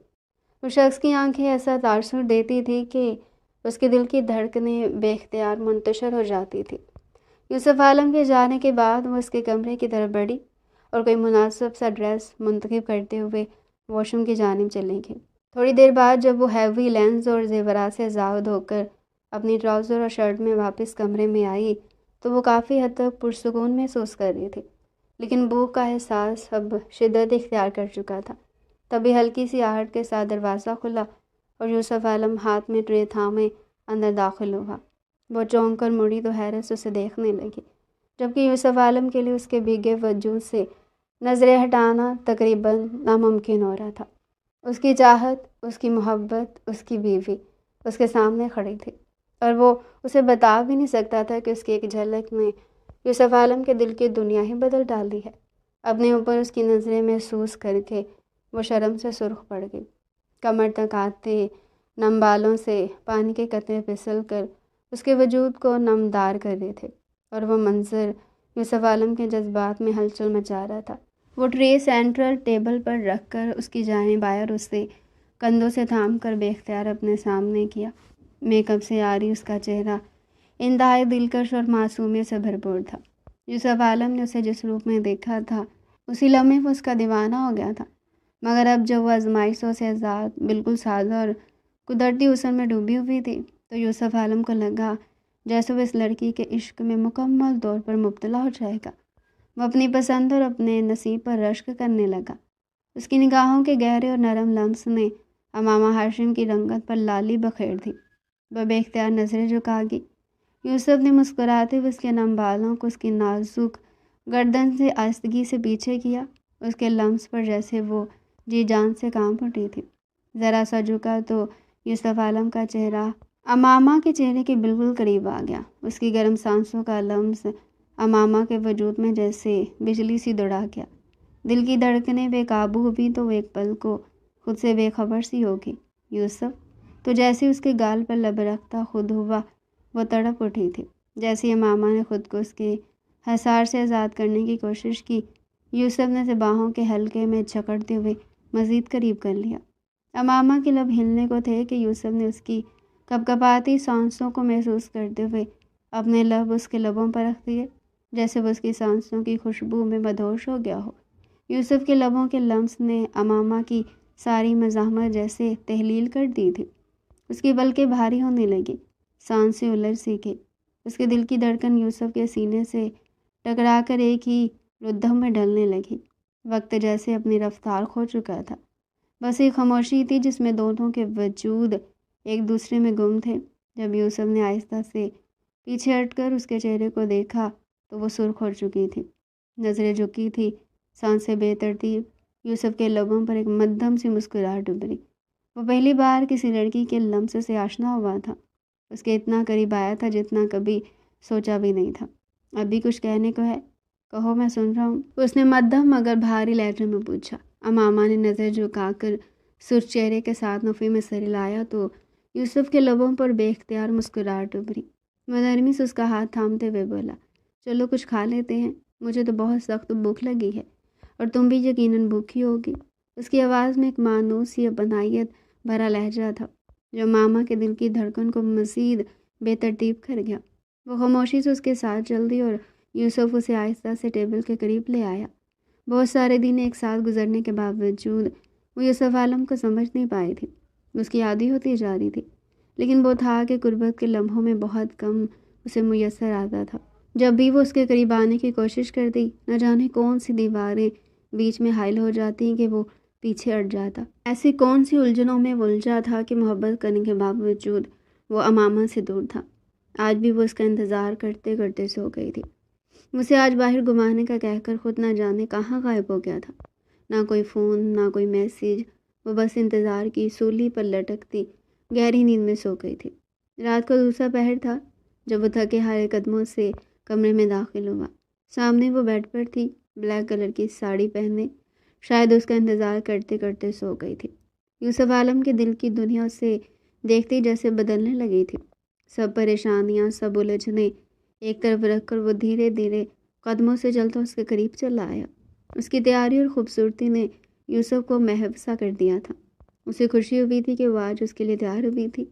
اس شخص کی آنکھیں ایسا تاثر دیتی تھی کہ اس کے دل کی دھڑکنیں بے اختیار منتشر ہو جاتی تھی۔ یوسف عالم کے جانے کے بعد وہ اس کے کمرے کی طرف بڑھی اور کوئی مناسب سا ڈریس منتخب کرتے ہوئے واش روم کی جانب چلی گئی۔ تھوڑی دیر بعد جب وہ ہیوی لینس اور زیورات سے زاؤد ہو کر اپنی ٹراؤزر اور شرٹ میں واپس کمرے میں آئی تو وہ کافی حد تک پرسکون محسوس کر رہی تھی، لیکن بھوک کا احساس اب شدت اختیار کر چکا تھا۔ تبھی ہلکی سی آہٹ کے ساتھ دروازہ کھلا اور یوسف عالم ہاتھ میں ٹرے تھامے اندر داخل ہوا۔ وہ چونک کر مڑی تو حیرت سے اسے دیکھنے لگی، جبکہ یوسف عالم کے لیے اس کے بھیگے وجود سے نظریں ہٹانا تقریباً ناممکن ہو رہا تھا۔ اس کی چاہت، اس کی محبت، اس کی بیوی اس کے سامنے کھڑی تھی، اور وہ اسے بتا بھی نہیں سکتا تھا کہ اس کی ایک جھلک نے یوسف عالم کے دل کی دنیا ہی بدل ڈالی ہے۔ اپنے اوپر اس کی نظریں محسوس کر کے وہ شرم سے سرخ پڑ گئی۔ کمر تک آتے نم بالوں سے پانی کے قطرے پھسل کر اس کے وجود کو نمدار کر رہے تھے، اور وہ منظر یوسف عالم کے جذبات میں ہلچل مچا رہا تھا۔ وہ ٹرے سینٹرل ٹیبل پر رکھ کر اس کی جانب آیا اور اسے کندھوں سے تھام کر بے اختیار اپنے سامنے کیا۔ میک اپ سے عاری اس کا چہرہ انتہائی دلکش اور معصومیت سے بھرپور تھا۔ یوسف عالم نے اسے جس روپ میں دیکھا تھا اسی لمحے وہ اس کا دیوانہ ہو گیا تھا، مگر اب جب وہ آزمائشوں سے آزاد، بالکل سادہ اور قدرتی حسن میں ڈوبی ہوئی تھی تو یوسف عالم کو لگا جیسے وہ اس لڑکی کے عشق میں مکمل طور پر مبتلا ہو جائے گا۔ وہ اپنی پسند اور اپنے نصیب پر رشک کرنے لگا۔ اس کی نگاہوں کے گہرے اور نرم لمس نے امامہ ہاشم کی رنگت پر لالی بکھیر دی۔ وہ بے اختیار نظریں جھکا گئی۔ یوسف نے مسکراتے ہوئے اس کے نم بالوں کو اس کی نازک گردن سے آہستگی سے پیچھے کیا، اس کے لمس پر جیسے وہ جی جان سے کانپ اٹھی تھی۔ ذرا سا جھکا تو یوسف عالم کا چہرہ امامہ کے چہرے کے بالکل قریب آ گیا۔ اس کی گرم سانسوں کا لمس امامہ کے وجود میں جیسے بجلی سی دوڑا گیا۔ دل کی دھڑکنیں بے قابو ہوئی تو وہ ایک پل کو خود سے بے خبر سی ہو گئی۔ یوسف تو جیسے اس کے گال پر لب رکھتا خود ہوا وہ تڑپ اٹھی تھی۔ جیسے امامہ نے خود کو اس کے حصار سے آزاد کرنے کی کوشش کی، یوسف نے اسے باہوں کے حلقے میں جکڑتے ہوئے مزید قریب کر لیا۔ امامہ کے لب ہلنے کو تھے کہ یوسف نے اس کی کپکپاتی سانسوں کو محسوس کرتے ہوئے اپنے لب اس کے لبوں پر رکھ دیے، جیسے وہ اس کی سانسوں کی خوشبو میں مدہوش ہو گیا ہو۔ یوسف کے لبوں کے لمس نے امامہ کی ساری مزاحمت جیسے تحلیل کر دی تھی۔ اس کی پلکیں بھاری ہونے لگی، سانسیں الجھ سی گئی۔ اس کے دل کی دھڑکن یوسف کے سینے سے ٹکرا کر ایک ہی ردھم میں ڈھلنے لگی۔ وقت جیسے اپنی رفتار کھو چکا تھا، بس ایک خاموشی تھی جس میں دونوں کے وجود ایک دوسرے میں گم تھے۔ جب یوسف نے آہستہ سے پیچھے ہٹ کر اس کے چہرے کو دیکھا تو وہ سرخ ہو چکی تھی، نظریں جھکی تھی، سانسیں بے ترتیب۔ یوسف کے لبوں پر ایک مدھم سی مسکراہٹ ابھری۔ وہ پہلی بار کسی لڑکی کے لمس سے آشنا ہوا تھا، اس کے اتنا قریب آیا تھا جتنا کبھی سوچا بھی نہیں تھا۔ ابھی کچھ کہنے کو ہے؟ کہو، میں سن رہا ہوں، اس نے مدھم مگر بھاری لہجے میں پوچھا۔ امامہ نے نظر جھکا کر سرخ چہرے کے ساتھ نفی میں سر ہلایا تو یوسف کے لبوں پر بے اختیار مسکراہٹ ابھری۔ وہ نرمی سے اس کا ہاتھ تھامتے ہوئے بولا، چلو کچھ کھا لیتے ہیں، مجھے تو بہت سخت بھوک لگی ہے، اور تم بھی یقیناً بھوکی ہوگی۔ اس کی آواز میں ایک مانوس یا اپنائیت بھرا لہجہ تھا جو امامہ کے دل کی دھڑکن کو مزید بے ترتیب کر گیا۔ وہ خاموشی سے اس کے ساتھ چل دی اور یوسف اسے آہستہ سے ٹیبل کے قریب لے آیا۔ بہت سارے دن ایک ساتھ گزرنے کے باوجود وہ یوسف عالم کو سمجھ نہیں پائی تھی، اس کی عادی ہوتی جا رہی تھی، لیکن وہ تھا کہ قربت کے لمحوں میں بہت کم اسے میسر آتا تھا۔ جب بھی وہ اس کے قریب آنے کی کوشش کرتی، نہ جانے کون سی دیواریں بیچ میں حائل ہو جاتی کہ وہ پیچھے ہٹ جاتا۔ ایسی کون سی الجھنوں میں وہ الجھا تھا کہ محبت کرنے کے باوجود وہ امامہ سے دور تھا۔ آج بھی وہ اس کا انتظار کرتے کرتے سو گئی تھی۔ اسے آج باہر گھمانے کا کہہ کر خود نہ جانے کہاں غائب ہو گیا تھا۔ نہ کوئی فون، نہ کوئی میسیج، وہ بس انتظار کی سولی پر لٹکتی گہری نیند میں سو گئی تھی۔ رات کو دوسرا پہر تھا جب وہ تھکے ہارے قدموں سے کمرے میں داخل ہوا۔ سامنے وہ بیڈ پر تھی، بلیک کلر کی ساڑی پہنے، شاید اس کا انتظار کرتے کرتے سو گئی تھی۔ یوسف عالم کے دل کی دنیا اسے دیکھتے جیسے بدلنے لگی تھی۔ سب پریشانیاں، سب الجھنیں ایک طرف رکھ کر وہ دھیرے دھیرے قدموں سے چلتا اس کے قریب چلا آیا۔ اس کی تیاری اور خوبصورتی نے یوسف کو محو سا کر دیا تھا۔ اسے خوشی ہوئی تھی کہ وہ آج اس کے لیے تیار ہوئی تھی۔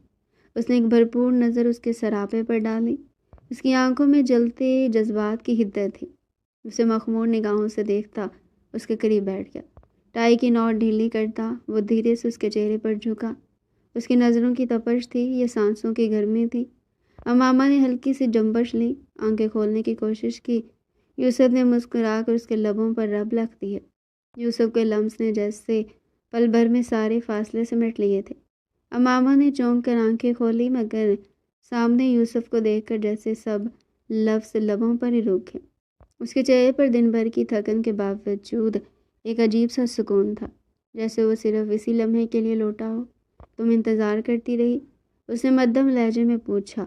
اس نے ایک بھرپور نظر اس کے سراپے پر ڈالی۔ اس کی آنکھوں میں جلتے جذبات کی حدت تھی۔ اسے مخمور نگاہوں سے دیکھتا اس کے قریب بیٹھ گیا۔ ٹائی کی نوٹ ڈھیلی کرتا وہ دھیرے سے اس کے چہرے پر جھکا۔ اس کی نظروں کی تپش تھی یا سانسوں کی گرمی تھی؟ امامہ نے ہلکی سی جنبش لی، آنکھیں کھولنے کی کوشش کی۔ یوسف نے مسکرا کر اس کے لبوں پر رب رکھ دی ہے۔ یوسف کے لمس نے جیسے پل بھر میں سارے فاصلے سمیٹ لیے تھے۔ امامہ نے چونک کر آنکھیں کھولی، مگر سامنے یوسف کو دیکھ کر جیسے سب لفظ لبوں پر ہی روکے۔ اس کے چہرے پر دن بھر کی تھکن کے باوجود ایک عجیب سا سکون تھا، جیسے وہ صرف اسی لمحے کے لیے لوٹا ہو۔ تم انتظار کرتی رہی؟ اس نے مدھم لہجے میں پوچھا،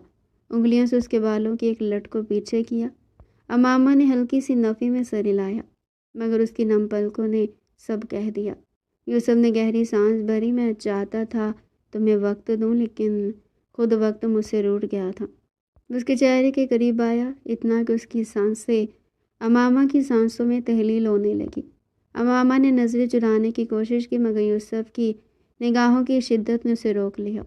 انگلیوں سے اس کے بالوں کی ایک لٹ کو پیچھے کیا۔ امامہ نے ہلکی سی نفی میں سر ہلایا، مگر اس کی نم پلکوں نے سب کہہ دیا۔ یوسف نے گہری سانس بھری۔ میں چاہتا تھا تمہیں وقت دوں، لیکن خود وقت مجھ سے روٹ گیا تھا۔ اس کے چہرے کے قریب آیا، اتنا کہ اس کی سانسیں امامہ کی سانسوں میں تحلیل ہونے لگی۔ امامہ نے نظریں چرانے کی کوشش کی، مگر یوسف کی نگاہوں کی شدت نے اسے روک لیا۔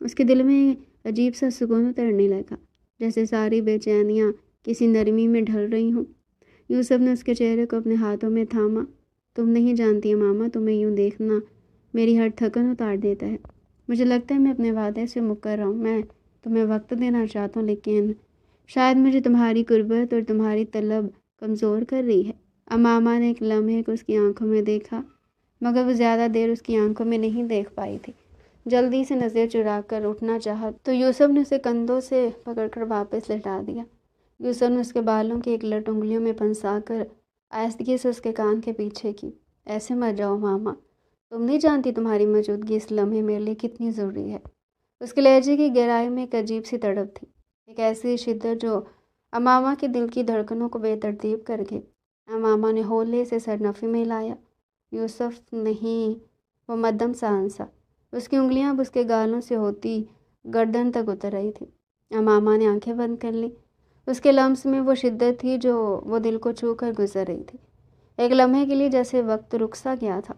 اس کے دل میں عجیب سا سکون اترنے لگا، جیسے ساری بے چینیاں کسی نرمی میں ڈھل رہی ہوں۔ یوسف نے اس کے چہرے کو اپنے ہاتھوں میں تھاما۔ تم نہیں جانتی امامہ، تمہیں یوں دیکھنا میری ہر تھکن اتار دیتا ہے۔ مجھے لگتا ہے میں اپنے وعدے سے مکر رہا ہوں۔ میں تمہیں وقت دینا چاہتا ہوں، لیکن شاید مجھے تمہاری قربت اور تمہاری طلب کمزور کر رہی ہے۔ امامہ نے ایک لمحے کو اس کی آنکھوں میں دیکھا، مگر وہ زیادہ دیر اس کی آنکھوں میں نہیں دیکھ پائی تھی۔ جلدی سے نظر چرا کر اٹھنا چاہا تو یوسف نے اسے کندھوں سے پکڑ کر واپس لٹا دیا۔ یوسف نے اس کے بالوں کی ایک لٹ انگلیوں میں پھنسا کر آہستگی سے اس کے کان کے پیچھے کی۔ ایسے مت جاؤ ماما، تم نہیں جانتی تمہاری موجودگی اس لمحے میرے لیے کتنی ضروری ہے۔ اس کے لہجے کی گہرائی میں ایک عجیب سی تڑپ تھی، ایک ایسی شدت جو امامہ کے دل کی دھڑکنوں کو بے ترتیب کر گئی۔ امامہ نے ہولے سے سر نفی میں ہلایا۔ یوسف نہیں، وہ مدھم سا ہنسا۔ اس کی انگلیاں اب اس کے گالوں سے ہوتی گردن تک اتر رہی تھی۔ امامہ نے آنکھیں بند کر لی۔ اس کے لمس میں وہ شدت تھی جو وہ دل کو چھو کر گزر رہی تھی۔ ایک لمحے کے لیے جیسے وقت رک سا گیا تھا،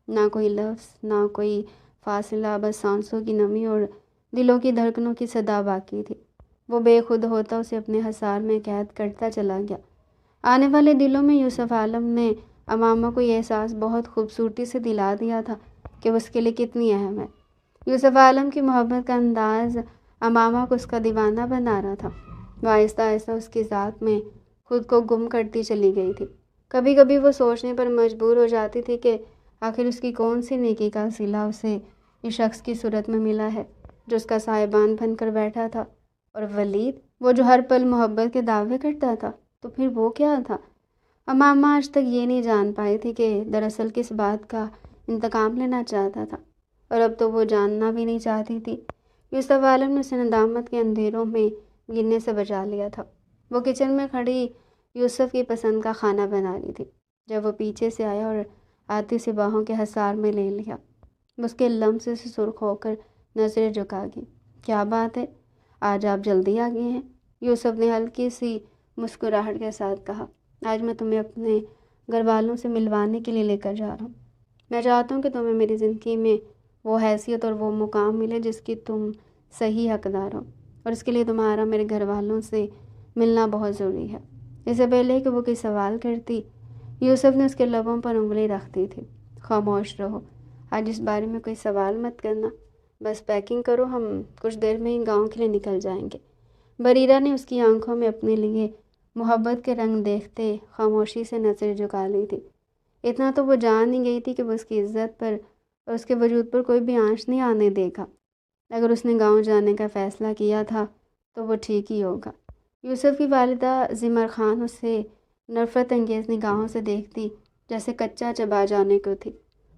نہ کوئی لفظ، نہ کوئی فاصلہ، بس سانسوں کی نمی اور دلوں کی دھڑکنوں کی صدا باقی تھی۔ وہ بے خود ہوتا اسے اپنے حصار میں قید کرتا چلا گیا۔ آنے والے دلوں میں یوسف عالم نے امامہ کو یہ احساس بہت خوبصورتی سے دلا دیا تھا کہ وہ اس کے لیے کتنی اہم ہے۔ یوسف عالم کی محبت کا انداز امامہ کو اس کا دیوانہ بنا رہا تھا۔ وہ آہستہ آہستہ اس کی ذات میں خود کو گم کرتی چلی گئی تھی۔ کبھی کبھی وہ سوچنے پر مجبور ہو جاتی تھی کہ آخر اس کی کون سی نیکی کا صلہ اسے اس شخص کی صورت میں ملا ہے جو اس کا سائبان بن کر بیٹھا تھا۔ اور ولید، وہ جو ہر پل محبت کے دعوے کرتا تھا، تو پھر وہ کیا تھا؟ امامہ آج تک یہ نہیں جان پائی تھی کہ دراصل کس بات کا انتقام لینا چاہتا تھا، اور اب تو وہ جاننا بھی نہیں چاہتی تھی۔ یوسف عالم نے اسے ندامت کے اندھیروں میں گرنے سے بچا لیا تھا۔ وہ کچن میں کھڑی یوسف کی پسند کا کھانا بنا رہی تھی جب وہ پیچھے سے آیا اور آتی سی باہوں کے حصار میں لے لیا۔ اس کے لمس سے سرخ ہو کر نظریں جھکا گئی۔ کیا بات ہے، آج آپ جلدی آ گئے ہیں؟ یوسف نے ہلکی سی مسکراہٹ کے ساتھ کہا۔ آج میں تمہیں اپنے گھر والوں سے ملوانے کے لیے لے کر جا رہا ہوں۔ میں چاہتا ہوں کہ تمہیں میری زندگی میں وہ حیثیت اور وہ مقام ملے جس کی تم صحیح حقدار ہو، اور اس کے لیے تمہارا میرے گھر والوں سے ملنا بہت ضروری ہے۔ اس سے پہلے کہ وہ کوئی سوال کرتی، یوسف نے اس کے لبوں پر انگلی رکھ دی تھی۔ خاموش رہو، آج اس بارے میں کوئی سوال مت کرنا، بس پیکنگ کرو، ہم کچھ دیر میں ہی گاؤں کے لیے نکل جائیں گے۔ بریرہ نے اس کی آنکھوں میں اپنے لیے محبت کے رنگ دیکھتے خاموشی سے نظر جھکا لی تھی۔ اتنا تو وہ جان ہی گئی تھی کہ وہ اس کی عزت پر اور اس کے وجود پر کوئی بھی آنچ نہیں آنے دے گا۔ اگر اس نے گاؤں جانے کا فیصلہ کیا تھا تو وہ ٹھیک ہی ہوگا۔ یوسف کی والدہ زمر خان اسے نفرت انگیز نگاہوں سے دیکھتی جیسے کچا چبا جانے کو تھی۔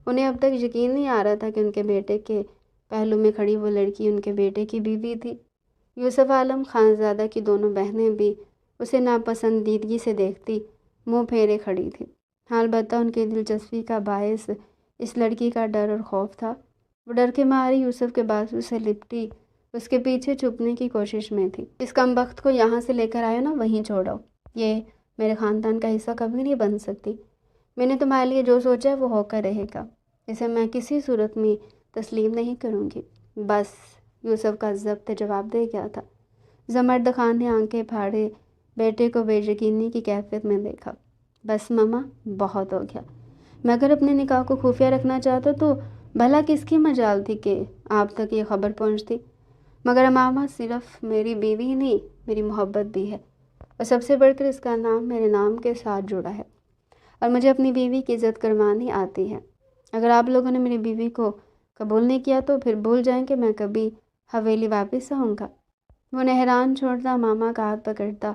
انہیں اب تک یقین نہیں آ رہا تھا کہ ان کے بیٹے کے پہلو میں کھڑی وہ لڑکی ان کے بیٹے کی بیوی تھی۔ یوسف عالم خانزادہ کی دونوں بہنیں بھی اسے ناپسندیدگی سے دیکھتی منہ پھیرے کھڑی تھی۔ البتہ ان کی دلچسپی کا باعث اس لڑکی کا ڈر اور خوف تھا۔ وہ ڈر کے مارے یوسف کے بازو سے لپٹی اس کے پیچھے چھپنے کی کوشش میں تھی۔ اس کمبخت کو یہاں سے لے کر آئے نا، وہیں چھوڑو، یہ میرے خاندان کا حصہ کبھی نہیں بن سکتی۔ میں نے تمہارے لیے جو سوچا ہے وہ ہو کر رہے گا، اسے میں کسی صورت میں تسلیم نہیں کروں گی۔ بس، یوسف کا ضبط جواب دے گیا تھا۔ زمرد خان نے آنکھیں پھاڑے بیٹے کو بے یقینی کی کیفیت میں دیکھا۔ بس ماما، بہت ہو گیا۔ میں اگر اپنے نکاح کو خفیہ رکھنا چاہتا تو بھلا کس کی مجال تھی کہ آپ تک یہ خبر پہنچتی؟ مگر ماما، صرف میری بیوی نہیں، میری محبت بھی ہے، اور سب سے بڑھ کر اس کا نام میرے نام کے ساتھ جڑا ہے، اور مجھے اپنی بیوی کی عزت کروانی آتی ہے۔ اگر آپ لوگوں نے میری بیوی کو قبول نہیں کیا تو پھر بھول جائیں کہ میں کبھی حویلی واپس آؤں گا۔ وہ نہران چھوڑتا ماما کا ہاتھ پکڑتا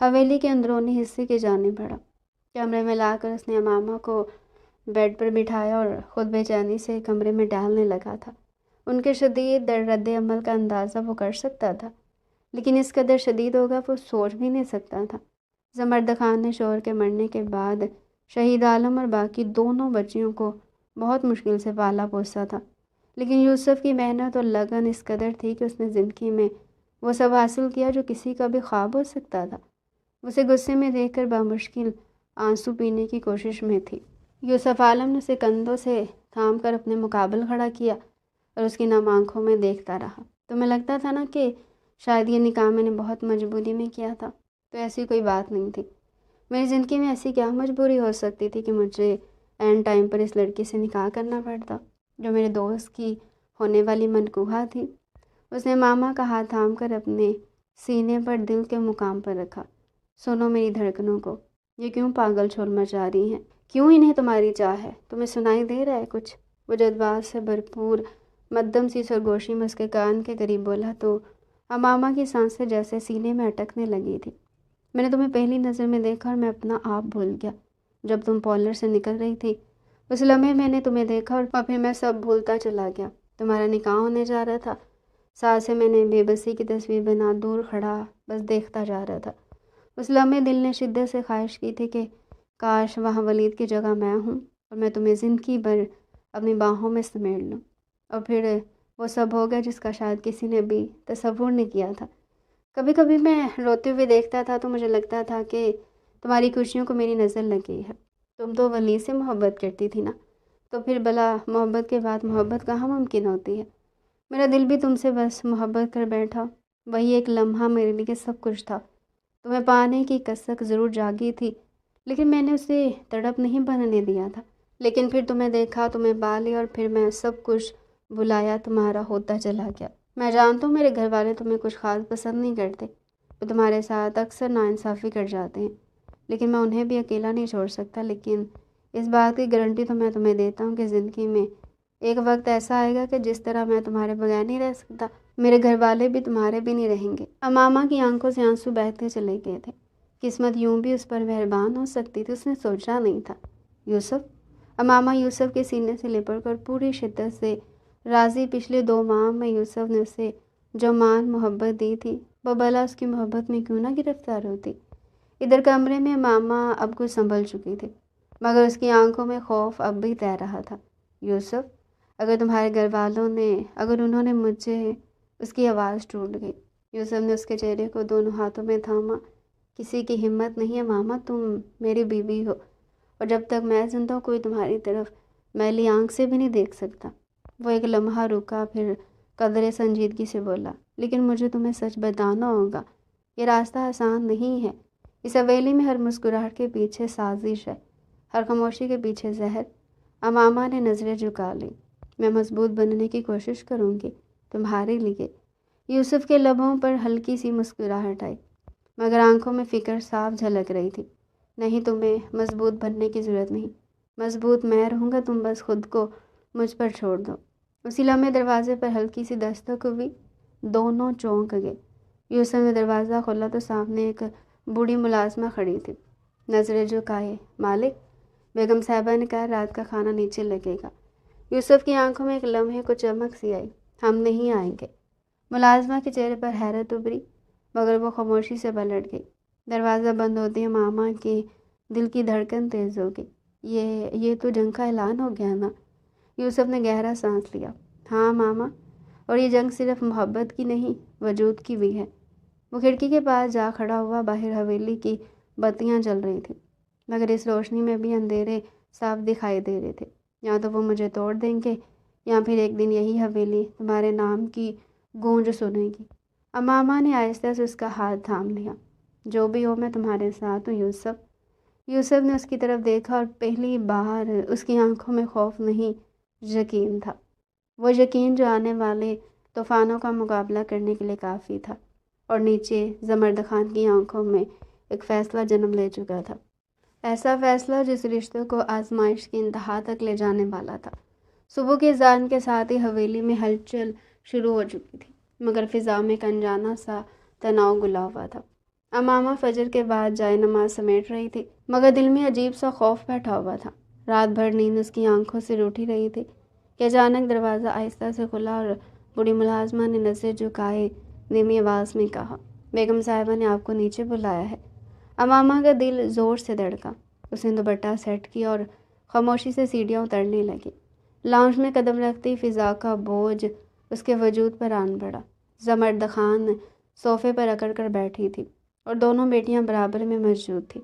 حویلی کے اندرونی حصے کی جانب بڑھا۔ کمرے میں لا کر اس نے ماما کو بیڈ پر بٹھایا اور خود بے چینی سے کمرے میں ٹہلنے لگا تھا۔ ان کے شدید رد عمل کا اندازہ وہ کر سکتا تھا، لیکن اس قدر شدید ہوگا وہ سوچ بھی نہیں سکتا تھا۔ زمرد خان نے شوہر کے مرنے کے بعد شہید عالم اور باقی دونوں بچیوں کو بہت مشکل سے پالا پوسا تھا، لیکن یوسف کی محنت اور لگن اس قدر تھی کہ اس نے زندگی میں وہ سب حاصل کیا جو کسی کا بھی خواب ہو سکتا تھا۔ اسے غصے میں دیکھ کر بامشکل آنسو پینے کی کوشش میں تھی۔ یوسف عالم نے اسے کندھوں سے تھام کر اپنے مقابل کھڑا کیا اور اس کی نم آنکھوں میں دیکھتا رہا۔ تمہیں لگتا تھا نا کہ شاید یہ نکاح میں نے بہت مجبوری میں کیا تھا؟ تو ایسی کوئی بات نہیں تھی۔ میری زندگی میں ایسی کیا مجبوری ہو سکتی تھی کہ مجھے عین ٹائم پر اس لڑکی سے نکاح کرنا پڑتا جو میرے دوست کی ہونے والی منکوحہ تھی؟ اس نے ماما کا ہاتھ تھام کر اپنے سینے پر دل کے مقام پر رکھا۔ سنو میری دھڑکنوں کو، یہ کیوں پاگل چھول مچا رہی ہیں؟ کیوں انہیں تمہاری چاہ ہے؟ تمہیں سنائی دے رہا ہے کچھ؟ وہ جذبات سے بھرپور مدھم سی سرگوشی میں اس کے کان کے قریب بولا تو امامہ کی سانسیں جیسے سینے میں اٹکنے لگی تھی۔ میں نے تمہیں پہلی نظر میں دیکھا اور میں اپنا آپ بھول گیا۔ جب تم پارلر سے نکل رہی تھی اس لمحے میں نے تمہیں دیکھا اور پھر میں سب بھولتا چلا گیا۔ تمہارا نکاح ہونے جا رہا تھا، ساتھ سے میں نے بے بسی کی تصویر بنا دور کھڑا بس دیکھتا جا رہا تھا۔ اس لمحے دل نے شدت سے خواہش کی تھی کہ کاش وہاں ولید کی جگہ میں ہوں اور میں تمہیں زندگی بھر اپنی باہوں میں سمیٹ لوں، اور پھر وہ سب ہو گیا جس کا شاید کسی نے بھی تصور نہیں کیا تھا۔ کبھی کبھی میں روتے ہوئے دیکھتا تھا تو مجھے لگتا تھا کہ تمہاری خوشیوں کو میری نظر لگی ہے۔ تم تو ولید سے محبت کرتی تھی نا، تو پھر بلا محبت کے بعد محبت کہاں ممکن ہوتی ہے؟ میرا دل بھی تم سے بس محبت کر بیٹھا، وہی ایک لمحہ میرے لیے سب کچھ تھا۔ تمہیں پانے کی کسک ضرور جاگی تھی، لیکن میں نے اسے تڑپ نہیں بننے دیا تھا۔ لیکن پھر تمہیں دیکھا، تمہیں پا لیا، اور پھر میں سب کچھ بلایا تمہارا ہوتا چلا گیا۔ میں جانتا ہوں میرے گھر والے تمہیں کچھ خاص پسند نہیں کرتے، وہ تمہارے ساتھ اکثر ناانصافی کر جاتے ہیں، لیکن میں انہیں بھی اکیلا نہیں چھوڑ سکتا۔ لیکن اس بات کی گارنٹی تو میں تمہیں دیتا ہوں کہ زندگی میں ایک وقت ایسا آئے گا کہ جس طرح میں تمہارے بغیر نہیں رہ سکتا، میرے گھر والے بھی تمہارے بھی نہیں رہیں گے۔ امامہ کی آنکھوں سے آنسو بہتے چلے گئے تھے۔ قسمت یوں بھی اس پر مہربان ہو سکتی تھی، اس نے سوچا نہیں تھا۔ یوسف، امامہ یوسف کے سینے سے لپٹ کر پوری شدت سے راضی۔ پچھلے 2 ماہ میں یوسف نے اسے جو مان محبت دی تھی وہ بلا اس کی محبت میں کیوں نہ گرفتار ہوتی۔ ادھر کمرے میں ماما اب کچھ سنبھل چکی تھی، مگر اس کی آنکھوں میں خوف اب بھی تیر رہا تھا۔ یوسف، اگر تمہارے گھر والوں نے، اگر انہوں نے مجھے، اس کی آواز ٹوٹ گئی۔ یوسف نے اس کے چہرے کو دونوں ہاتھوں میں تھاما۔ کسی کی ہمت نہیں ہے ماما، تم میری بیوی ہو، اور جب تک میں زندہ ہوں کوئی تمہاری طرف میلی آنکھ سے بھی نہیں دیکھ سکتا۔ وہ ایک لمحہ رکا، پھر قدرے سنجیدگی سے بولا، لیکن مجھے تمہیں سچ بتانا ہوگا، یہ راستہ آسان نہیں ہے۔ اس حویلی میں ہر مسکراہٹ کے پیچھے سازش ہے، ہر خاموشی کے پیچھے زہر۔ امامہ نے نظریں جھکا لی۔ میں مضبوط بننے کی کوشش کروں گی تمہارے لیے۔ یوسف کے لبوں پر ہلکی سی مسکراہٹ آئی، مگر آنکھوں میں فکر صاف جھلک رہی تھی۔ نہیں، تمہیں مضبوط بننے کی ضرورت نہیں، مضبوط میں رہوں گا، تم بس خود کو مجھ پر چھوڑ دو۔ اسی لمحے دروازے پر ہلکی سی دستک ہوئی، دونوں چونک گئے۔ یوسف نے دروازہ کھولا تو سامنے ایک بوڑھی ملازمہ کھڑی تھی۔ نظریں جھکائے، مالک، بیگم صاحبہ نے کہا رات کا کھانا نیچے لگے گا۔ یوسف کی آنکھوں میں ایک لمحے کو چمک سی آئی۔ ہم نہیں آئیں گے۔ ملازمہ کے چہرے پر حیرت ابھری، مگر وہ خاموشی سے پلٹ گئی۔ دروازہ بند ہوتے ہی ماما کے دل کی دھڑکن تیز ہو گئی۔ یہ تو جنگ کا اعلان ہو گیا نا؟ یوسف نے گہرا سانس لیا۔ ہاں ماما، اور یہ جنگ صرف محبت کی نہیں، وجود کی بھی ہے۔ وہ کھڑکی کے پاس جا کھڑا ہوا۔ باہر حویلی کی بتیاں جل رہی تھیں، مگر اس روشنی میں بھی اندھیرے صاف دکھائی دے رہے تھے۔ یا تو وہ مجھے توڑ دیں گے یا پھر ایک دن یہی حویلی تمہارے نام کی گونج سنے گی۔ امامہ نے آہستہ سے اس کا ہاتھ تھام لیا۔ جو بھی ہو میں تمہارے ساتھ ہوں یوسف۔ یوسف نے اس کی طرف دیکھا اور پہلی بار اس کی آنکھوں میں خوف نہیں، یقین تھا۔ وہ یقین جو آنے والے طوفانوں کا مقابلہ کرنے کے لیے کافی تھا، اور نیچے زمرد خان کی آنکھوں میں ایک فیصلہ جنم لے چکا تھا۔ ایسا فیصلہ جس رشتے کو آزمائش کی انتہا تک لے جانے والا تھا۔ صبح کے اذان کے ساتھ ہی حویلی میں ہلچل شروع ہو چکی تھی، مگر فضا میں ایک انجانا سا تناؤ گھلا ہوا تھا۔ امامہ فجر کے بعد جائے نماز سمیٹ رہی تھی، مگر دل میں عجیب سا خوف بیٹھا ہوا تھا۔ رات بھر نیند اس کی آنکھوں سے روٹھی رہی تھی کہ اچانک دروازہ آہستہ سے کھلا اور بوڑھی ملازمہ نے نظر جھکائے دھیمی آواز میں کہا، بیگم صاحبہ نے آپ کو نیچے بلایا ہے۔ امامہ کا دل زور سے دھڑکا۔ اس نے دوپٹہ سیٹ کیا اور خاموشی سے سیڑھیاں اترنے لگی۔ لاؤنج میں قدم رکھتی فضا کا بوجھ اس کے وجود پر آن پڑا۔ زمرد خان صوفے پر اکڑ کر بیٹھی تھی اور دونوں بیٹیاں برابر میں موجود تھیں۔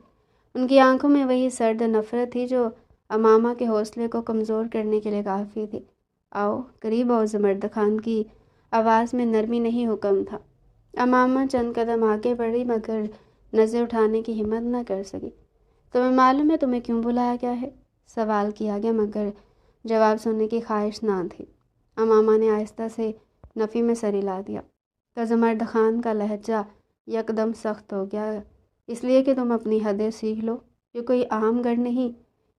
ان کی آنکھوں میں وہی سرد نفرت تھی جو امامہ کے حوصلے کو کمزور کرنے کے لیے کافی تھی۔ آؤ قریب آؤ، زمرد خان کی آواز میں نرمی نہیں، حکم تھا۔ امامہ چند قدم آگے بڑھی مگر نظر اٹھانے کی ہمت نہ کر سکی۔ تمہیں معلوم ہے تمہیں کیوں بلایا گیا ہے؟ سوال کیا گیا مگر جواب سننے کی خواہش نہ تھی۔ امامہ نے آہستہ سے نفی میں سر ہلا دیا۔ تو زمرد خان کا لہجہ یکدم سخت ہو گیا۔ اس لیے کہ تم اپنی حدیں سیکھ لو، یہ کوئی عام گھر نہیں،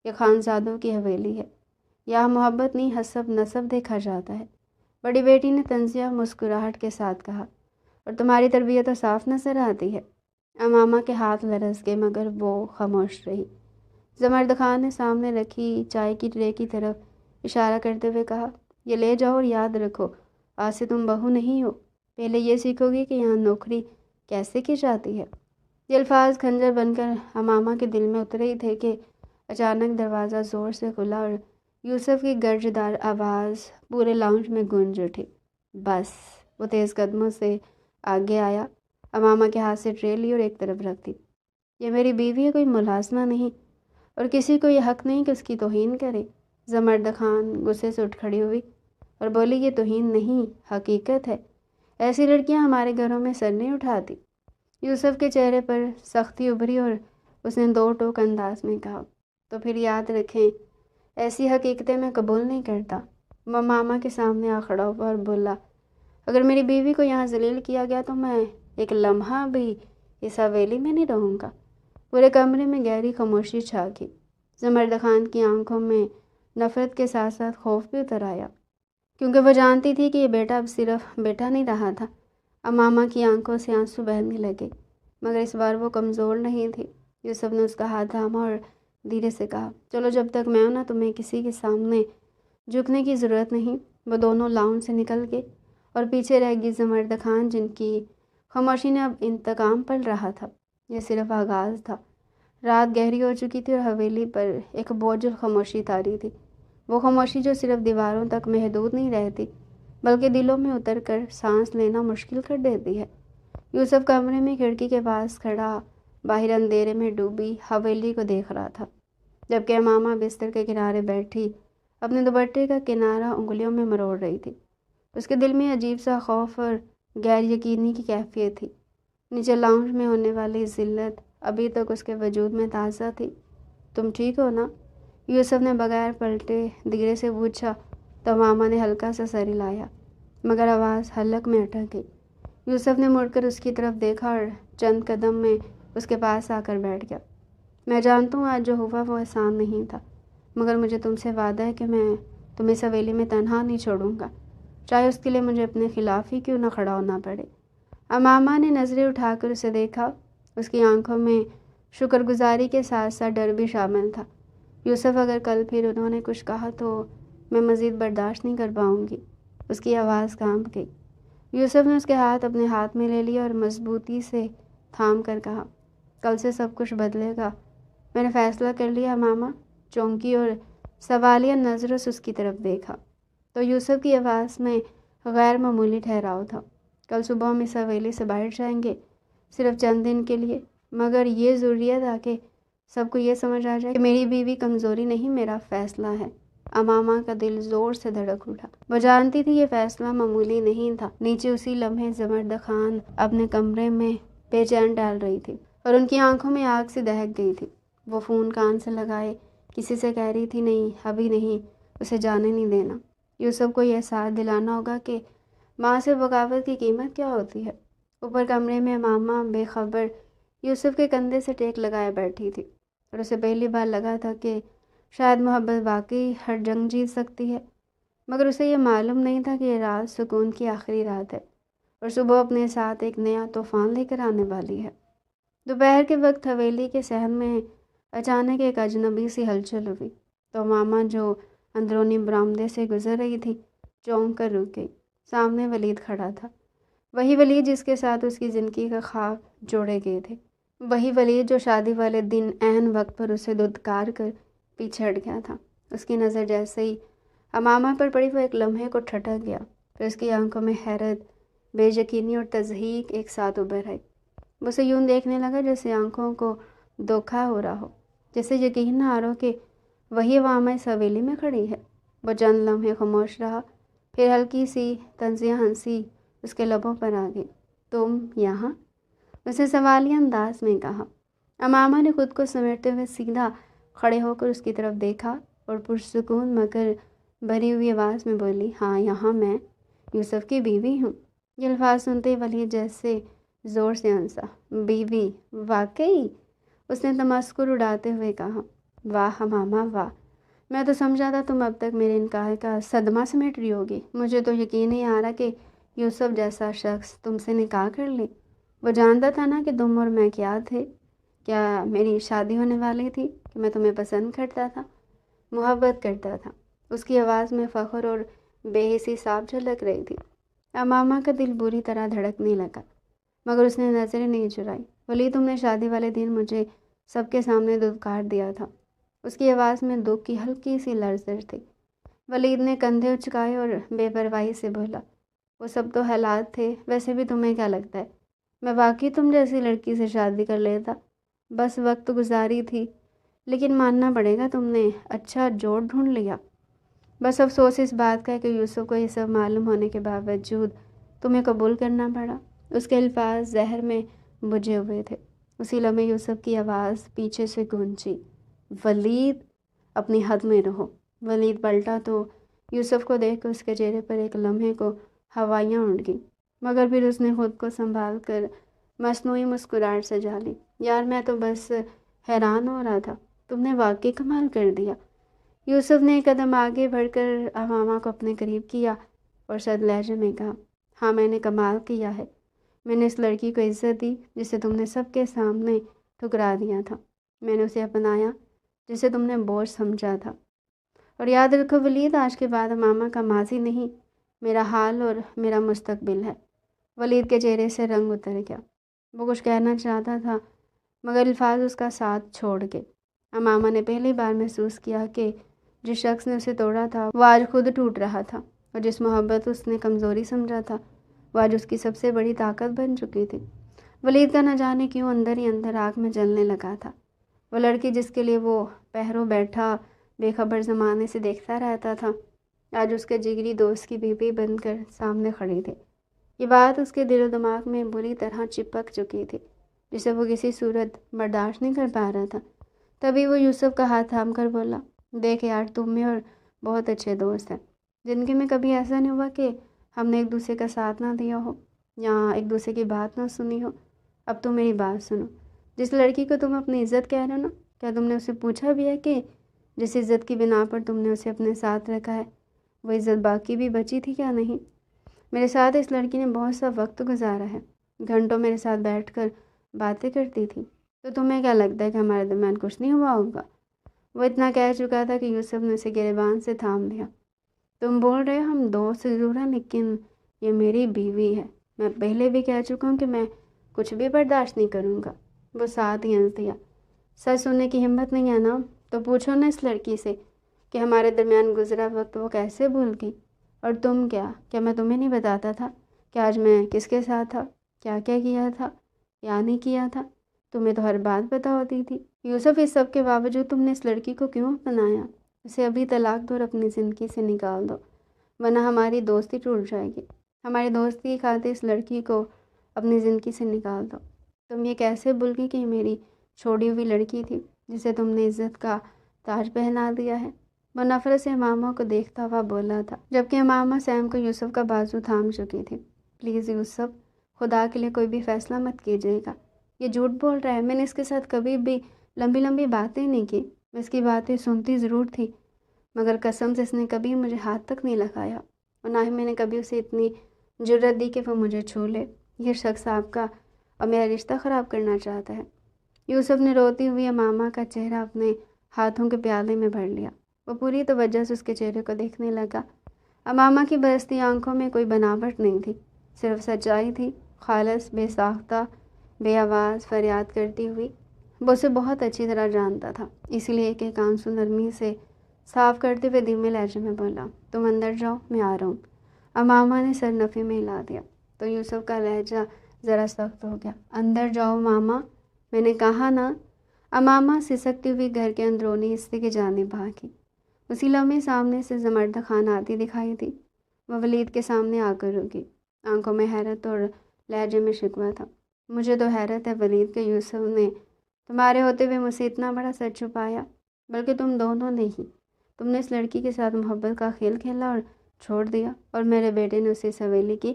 یہ خانزادوں کی حویلی ہے۔ یہاں محبت نہیں، حسب نسب دیکھا جاتا ہے۔ بڑی بیٹی نے طنزیہ مسکراہٹ کے ساتھ کہا، اور تمہاری تربیت تو صاف نظر آتی ہے۔ امامہ کے ہاتھ لرز گئے مگر وہ خاموش رہی۔ زمرد خان نے سامنے رکھی چائے کی ٹرے کی طرف اشارہ کرتے ہوئے کہا، یہ لے جاؤ اور یاد رکھو، آج سے تم بہو نہیں ہو، پہلے یہ سیکھو گی کہ یہاں نوکری کیسے کی جاتی ہے۔ یہ الفاظ خنجر بن کر امامہ کے دل میں اترے ہی تھے کہ اچانک دروازہ زور سے کھلا اور یوسف کی گرجدار آواز پورے لاؤنج میں گونج اٹھی۔ بس۔ وہ تیز قدموں سے آگے آیا، امامہ کے ہاتھ سے ٹرے لی اور ایک طرف رکھ دی۔ یہ میری بیوی ہے، کوئی ملازمہ نہیں، اور کسی کو یہ حق نہیں کہ اس کی توہین کرے۔ زمرد خان غصے سے اٹھ کھڑی ہوئی اور بولی، یہ توہین نہیں، حقیقت ہے۔ ایسی لڑکیاں ہمارے گھروں میں سر نہیں اٹھاتی۔ یوسف کے چہرے پر سختی ابھری اور اس نے دو ٹوک انداز میں کہا، تو پھر یاد رکھیں، ایسی حقیقتیں میں قبول نہیں کرتا۔ وہ ماما کے سامنے آ کھڑا ہوا اور بولا، اگر میری بیوی کو یہاں ذلیل کیا گیا تو میں ایک لمحہ بھی اس حویلی میں نہیں رہوں گا۔ پورے کمرے میں گہری خاموشی چھا گئی۔ زمرد خان کی آنکھوں میں نفرت کے ساتھ ساتھ خوف بھی اتر آیا، کیونکہ وہ جانتی تھی کہ یہ بیٹا اب صرف بیٹا نہیں رہا تھا۔ امامہ کی آنکھوں سے آنسو بہنے لگے، مگر اس بار وہ کمزور نہیں تھی۔ یوسف نے اس کا ہاتھ تھاما اور دھیرے سے کہا، چلو جب تک میں ہوں نا تمہیں کسی کے سامنے جھکنے کی ضرورت نہیں۔ وہ دونوں لاؤنج سے نکل گئے اور پیچھے رہ گئی زمرد خان، جن کی خاموشی نے اب انتقام پل رہا تھا۔ یہ صرف آغاز تھا۔ رات گہری ہو چکی تھی اور حویلی پر ایک بوجھل خاموشی طاری تھی۔ وہ خاموشی جو صرف دیواروں تک محدود نہیں رہتی بلکہ دلوں میں اتر کر سانس لینا مشکل کر دیتی ہے۔ یوسف کمرے میں کھڑکی کے پاس کھڑا باہر اندھیرے میں ڈوبی حویلی کو دیکھ رہا تھا، جبکہ امامہ بستر کے کنارے بیٹھی اپنے دوپٹے کا کنارہ انگلیوں میں مروڑ رہی تھی۔ اس کے دل میں عجیب سا خوف اور غیر یقینی کی کیفیت تھی۔ نیچے لاؤنج میں ہونے والی ذلت ابھی تک اس کے وجود میں تازہ تھی۔ تم ٹھیک ہو نا؟ یوسف نے بغیر پلٹے دھیرے سے پوچھا تو امامہ نے ہلکا سا سر ہلایا، مگر آواز حلق میں اٹک گئی۔ یوسف نے مڑ کر اس کی طرف دیکھا اور چند قدم میں اس کے پاس آ کر بیٹھ گیا۔ میں جانتا ہوں آج جو ہوا وہ احسان نہیں تھا، مگر مجھے تم سے وعدہ ہے کہ میں تمہیں اس حویلی میں تنہا نہیں چھوڑوں گا، چاہے اس کے لیے مجھے اپنے خلاف ہی کیوں نہ کھڑا ہونا پڑے۔ امامہ نے نظریں اٹھا کر اسے دیکھا۔ اس کی آنکھوں میں شکر گزاری کے ساتھ ساتھ ڈر بھی شامل تھا۔ یوسف، اگر کل پھر انہوں نے کچھ کہا تو میں مزید برداشت نہیں کر پاؤں گی۔ اس کی آواز کانپ گئی۔ یوسف نے اس کے ہاتھ اپنے ہاتھ میں لے لیا اور مضبوطی سے تھام کر کہا، کل سے سب کچھ بدلے گا، میں نے فیصلہ کر لیا۔ امامہ چونکی اور سوالیہ نظروں سے اس کی طرف دیکھا تو یوسف کی آواز میں غیر معمولی ٹھہراؤ تھا۔ کل صبح ہم اس حویلی سے باہر جائیں گے، صرف چند دن کے لیے، مگر یہ ضروری ہے تاکہ سب کو یہ سمجھ آ جائے کہ میری بیوی کمزوری نہیں، میرا فیصلہ ہے۔ امامہ کا دل زور سے دھڑک اٹھا۔ وہ جانتی تھی یہ فیصلہ معمولی نہیں تھا۔ نیچے اسی لمحے زبردہ خان اپنے کمرے میں بے چین ٹہل رہی تھی اور ان کی آنکھوں میں آگ سی دہک گئی تھی۔ وہ فون کان سے لگائے کسی سے کہہ رہی تھی، نہیں ابھی نہیں، اسے جانے نہیں دینا۔ یوسف کو یہ احساس دلانا ہوگا کہ ماں سے بغاوت کی قیمت کیا ہوتی ہے۔ اوپر کمرے میں امامہ بے خبر یوسف کے کندھے سے ٹیک لگائے بیٹھی تھی اور اسے پہلی بار لگا تھا کہ شاید محبت واقعی ہر جنگ جیت سکتی ہے، مگر اسے یہ معلوم نہیں تھا کہ یہ رات سکون کی آخری رات ہے اور صبح اپنے ساتھ ایک نیا طوفان لے کر آنے والی ہے۔ دوپہر کے وقت حویلی کے صحن میں اچانک ایک اجنبی سی ہلچل ہوئی تو ماما جو اندرونی برآمدے سے گزر رہی تھی چونک کر رک گئی۔ سامنے ولید کھڑا تھا، وہی ولید جس کے ساتھ اس کی زندگی کا خواب جوڑے گئے تھے، وہی ولید جو شادی والے دن عین وقت پر اسے دھتکار کر پیچھے ہٹ گیا تھا۔ اس کی نظر جیسے ہی امامہ پر پڑی وہ ایک لمحے کو ٹھٹک گیا، پھر اس کی آنکھوں میں حیرت، بے یقینی اور تضحیک ایک ساتھ ابھر آئی۔ وہ اسے یوں دیکھنے لگا جیسے آنکھوں کو دھوکا ہو رہا ہو، جیسے یقین نہ آ رہا ہو کہ وہی امامہ اس حویلی میں کھڑی ہے۔ وہ چند لمحے خاموش رہا، پھر ہلکی سی طنزیہ ہنسی اس کے لبوں پر آ گئی۔ تم یہاں؟ اسے سوالیہ انداز میں کہا۔ امامہ نے خود کو سمیٹتے ہوئے سیدھا کھڑے ہو کر اس کی طرف دیکھا اور پرسکون مگر بھری ہوئی آواز میں بولی، ہاں یہاں میں یوسف کی بیوی ہوں۔ یہ الفاظ سنتے ہی ولید جیسے زور سے ہنسا۔ بیوی؟ واقعی؟ اس نے تمسخر اڑاتے ہوئے کہا۔ واہ امامہ واہ، میں تو سمجھا تھا تم اب تک میرے انکار کا صدمہ سمیٹ رہی ہوگی۔ مجھے تو یقین نہیں آ رہا کہ یوسف جیسا شخص تم سے نکاح کر لے۔ وہ جانتا تھا نا کہ تم اور میں کیا تھے، کیا میری شادی ہونے والی تھی، کہ میں تمہیں پسند کرتا تھا، محبت کرتا تھا۔ اس کی آواز میں فخر اور بے حسی صاف جھلک رہی تھی۔ امامہ کا دل بری طرح دھڑکنے لگا، مگر اس نے نظریں نہیں چرائی۔ ولید تم نے شادی والے دن مجھے سب کے سامنے دھتکار دیا تھا۔ اس کی آواز میں دکھ کی ہلکی سی لرزش تھی۔ ولید نے کندھے اچکائے اور بے پرواہی سے بولا، وہ سب تو حالات تھے، ویسے بھی تمہیں کیا لگتا ہے میں واقعی تم جیسی لڑکی سے شادی کر لیتا؟ بس وقت گزاری تھی، لیکن ماننا پڑے گا تم نے اچھا جوڑ ڈھونڈ لیا۔ بس افسوس اس بات کا ہے کہ یوسف کو یہ سب معلوم ہونے کے باوجود تمہیں قبول کرنا پڑا۔ اس کے الفاظ زہر میں بجھے ہوئے تھے۔ اسی لمحے یوسف کی آواز پیچھے سے گونجی، ولید اپنی حد میں رہو۔ ولید پلٹا تو یوسف کو دیکھ کر اس کے چہرے پر ایک لمحے کو ہوائیاں اڑ گئیں، مگر پھر اس نے خود کو سنبھال کر مصنوعی مسکراہٹ سجا لی۔ یار میں تو بس حیران ہو رہا تھا، تم نے واقعی کمال کر دیا۔ یوسف نے ایک قدم آگے بڑھ کر امامہ کو اپنے قریب کیا اور سرد لہجے میں کہا، ہاں میں نے کمال کیا ہے۔ میں نے اس لڑکی کو عزت دی جسے تم نے سب کے سامنے ٹھکرا دیا تھا۔ میں نے اسے اپنایا جسے تم نے بوجھ سمجھا تھا۔ اور یاد رکھو ولید، آج کے بعد امامہ کا ماضی نہیں، میرا حال اور میرا مستقبل ہے۔ ولید کے چہرے سے رنگ اتر گیا۔ وہ کچھ کہنا چاہتا تھا مگر الفاظ اس کا ساتھ چھوڑ گئے۔ امامہ نے پہلی بار محسوس کیا کہ جس شخص نے اسے توڑا تھا وہ آج خود ٹوٹ رہا تھا، اور جس محبت اس نے کمزوری سمجھا تھا وہ آج اس کی سب سے بڑی طاقت بن چکی تھی۔ ولید کا نہ جانے کیوں اندر ہی اندر آگ میں جلنے لگا تھا۔ وہ لڑکی جس کے لیے وہ پہروں بیٹھا بے خبر زمانے سے دیکھتا رہتا تھا، آج اس کے جگری دوست کی بیوی بن کر سامنے کھڑی تھی۔ یہ بات اس کے دل و دماغ میں بری طرح چپک چکی تھی، جسے وہ کسی صورت برداشت نہیں کر پا رہا تھا۔ تبھی وہ یوسف کا ہاتھ تھام کر بولا، دیکھ یار، تم میں اور بہت اچھے دوست ہیں۔ زندگی میں کبھی ایسا نہیں ہوا کہ ہم نے ایک دوسرے کا ساتھ نہ دیا ہو یا ایک دوسرے کی بات نہ سنی ہو۔ اب تم میری بات سنو، جس لڑکی کو تم اپنی عزت کہہ رہے ہو نا، کیا تم نے اسے پوچھا بھی ہے کہ جس عزت کی بنا پر تم نے اسے اپنے ساتھ رکھا ہے وہ عزت باقی بھی بچی تھی کیا نہیں؟ میرے ساتھ اس لڑکی نے بہت سا وقت گزارا ہے، گھنٹوں میرے ساتھ بیٹھ کر باتیں کرتی تھی، تو تمہیں کیا لگتا ہے کہ ہمارے درمیان کچھ نہیں ہوا ہوگا؟ وہ اتنا کہہ چکا تھا کہ یوسف نے اسے گریبان سے تھام لیا۔ تم بول رہے ہو ہم دوست ضرور ہیں، لیکن یہ میری بیوی ہے۔ میں پہلے بھی کہہ چکا ہوں کہ میں کچھ بھی برداشت نہیں کروں گا۔ وہ ساتھ ہی ہنس دیا۔ سچ سننے کی ہمت نہیں ہے نا؟ تو پوچھو نا اس لڑکی سے کہ ہمارے درمیان گزرا وقت وہ کیسے بھول گئی۔ اور تم کیا میں تمہیں نہیں بتاتا تھا کہ آج میں کس کے ساتھ تھا، کیا کیا تھا یا نہیں کیا تھا؟ تمہیں تو ہر بات پتہ ہوتی تھی۔ یوسف، اس سب کے باوجود تم نے اس لڑکی کو کیوں اپنایا؟ اسے ابھی طلاق دو اور اپنی زندگی سے نکال دو، ورنہ ہماری دوستی ٹوٹ جائے گی۔ ہماری دوستی کی خاطر اس لڑکی کو اپنی زندگی سے نکال دو۔ تم یہ کیسے بھول گئی کہ یہ میری چھوڑی ہوئی لڑکی تھی جسے تم نے عزت کا تاج پہنا دیا ہے؟ وہ نفرت سے امامہ کو دیکھتا ہوا بولا تھا، جبکہ امامہ سیم کو یوسف کا بازو تھام چکی تھی۔ پلیز یوسف، خدا کے لیے کوئی بھی فیصلہ مت کیجیے گا۔ یہ جھوٹ بول رہا ہے، میں نے اس کے ساتھ کبھی بھی لمبی لمبی باتیں نہیں کی۔ میں اس کی باتیں سنتی ضرور تھی، مگر قسم سے اس نے کبھی مجھے ہاتھ تک نہیں لگایا، اور نہ ہی میں نے کبھی اسے اتنی جرت دی کہ وہ مجھے چھو لے۔ یہ شخص آپ کا اور میرا رشتہ خراب کرنا چاہتا ہے۔ یوسف نے روتی ہوئی امامہ کا چہرہ اپنے ہاتھوں کے پیالے میں بھر لیا۔ وہ پوری توجہ سے اس کے چہرے کو دیکھنے لگا۔ امامہ کی برستی آنکھوں میں کوئی بناوٹ نہیں تھی، صرف سچائی تھی، خالص، بے ساختہ، بے آواز فریاد کرتی ہوئی۔ وہ اسے بہت اچھی طرح جانتا تھا، اس لیے ایک ایک آنسو نرمی سے صاف کرتے ہوئے دھیمے لہجے میں بولا، تم اندر جاؤ، میں آ رہا ہوں۔ امامہ نے سر نفی میں ہلا دیا تو یوسف کا لہجہ ذرا سخت ہو گیا۔ اندر جاؤ ماما، میں نے کہا نا۔ امامہ سسکتی ہوئی گھر کے اندرونی حصے کی جانب بھاگی۔ اسی لمحے سامنے سے زمردہ خان آتی دکھائی دی۔ وہ ولید کے سامنے آ کر رکی، آنکھوں میں حیرت اور لہجے میں شکوہ تھا۔ مجھے تو حیرت ہے ولید کہ یوسف نے تمہارے ہوتے ہوئے مجھ سے اتنا بڑا سچ چھپایا، بلکہ تم دونوں نے ہی۔ تم نے اس لڑکی کے ساتھ محبت کا کھیل کھیلا اور چھوڑ دیا، اور میرے بیٹے نے اسے اس حویلی کی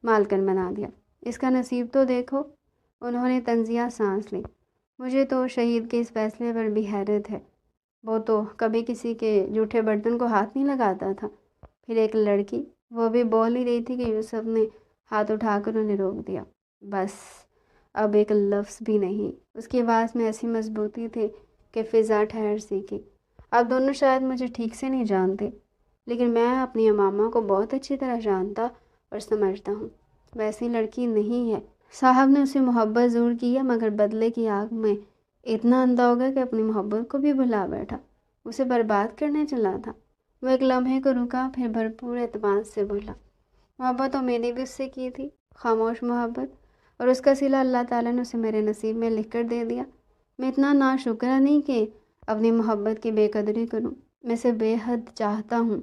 مالکن بنا دیا۔ اس کا نصیب تو دیکھو۔ انہوں نے تنزیہ سانس لی۔ مجھے تو شہید کے اس فیصلے پر بھی حیرت ہے، وہ تو کبھی کسی کے جھوٹے برتن کو ہاتھ نہیں لگاتا تھا۔ پھر ایک لڑکی، وہ بھی بول ہی رہی تھی کہ یوسف نے ہاتھ اٹھا کر انہیں روک دیا۔ بس اب ایک لفظ بھی نہیں۔ اس کی آواز میں ایسی مضبوطی تھی کہ فضا ٹھہر سیکھی۔ آپ دونوں شاید مجھے ٹھیک سے نہیں جانتے، لیکن میں اپنی امامہ کو بہت اچھی طرح جانتا اور سمجھتا ہوں۔ ویسی لڑکی نہیں ہے۔ صاحب نے اسے محبت ضرور کی ہے، مگر بدلے کی آگ میں اتنا اندھا ہو گیا کہ اپنی محبت کو بھی بھلا بیٹھا، اسے برباد کرنے چلا تھا۔ وہ ایک لمحے کو رکا، پھر بھرپور اعتماد سے بولا، محبت تو میں نے بھی اس سے کی تھی، خاموش محبت، اور اس کا صلہ اللہ تعالیٰ نے اسے میرے نصیب میں لکھ کر دے دیا۔ میں اتنا ناشکرہ نہیں کہ اپنی محبت کی بے قدری کروں۔ میں اسے بے حد چاہتا ہوں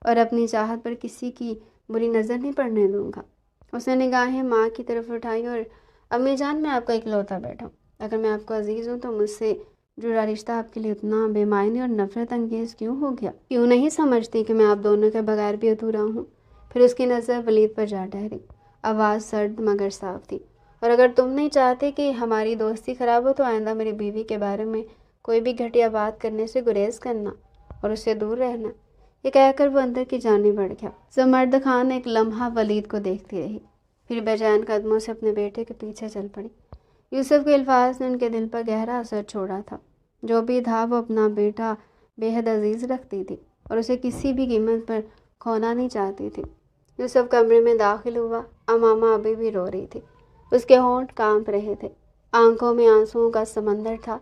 اور اپنی چاہت پر کسی کی بری نظر نہیں پڑنے دوں گا۔ اس نے نگاہیں ماں کی طرف اٹھائی، اور امی جان، میں آپ کا اکلوتا بیٹا ہوں۔ اگر میں آپ کو عزیز ہوں تو مجھ سے جڑا رشتہ آپ کے لیے اتنا بے معنی اور نفرت انگیز کیوں ہو گیا؟ کیوں نہیں سمجھتی کہ میں آپ دونوں کے بغیر بھی ادھورا ہوں؟ پھر اس کی نظر ولید پر جا ٹھہری۔ آواز سرد مگر صاف تھی، اور اگر تم نہیں چاہتے کہ ہماری دوستی خراب ہو تو آئندہ میری بیوی کے بارے میں کوئی بھی گھٹیا بات کرنے سے گریز کرنا اور اس سے دور رہنا۔ یہ کہہ کر وہ اندر کی جانب بڑھ گیا۔ زمرد خان ایک لمحہ ولید کو دیکھتی رہی، پھر بے جان قدموں سے اپنے بیٹے کے پیچھے چل پڑی۔ یوسف کے الفاظ نے ان کے دل پر گہرا اثر چھوڑا تھا۔ جو بھی تھا، وہ اپنا بیٹا بے حد عزیز رکھتی تھی اور اسے کسی بھی قیمت پر کھونا نہیں چاہتی تھی۔ یوسف کمرے میں داخل ہوا۔ امامہ ابھی بھی رو رہی تھی، اس کے ہونٹ کانپ رہے تھے، آنکھوں میں آنسوؤں کا سمندر تھا۔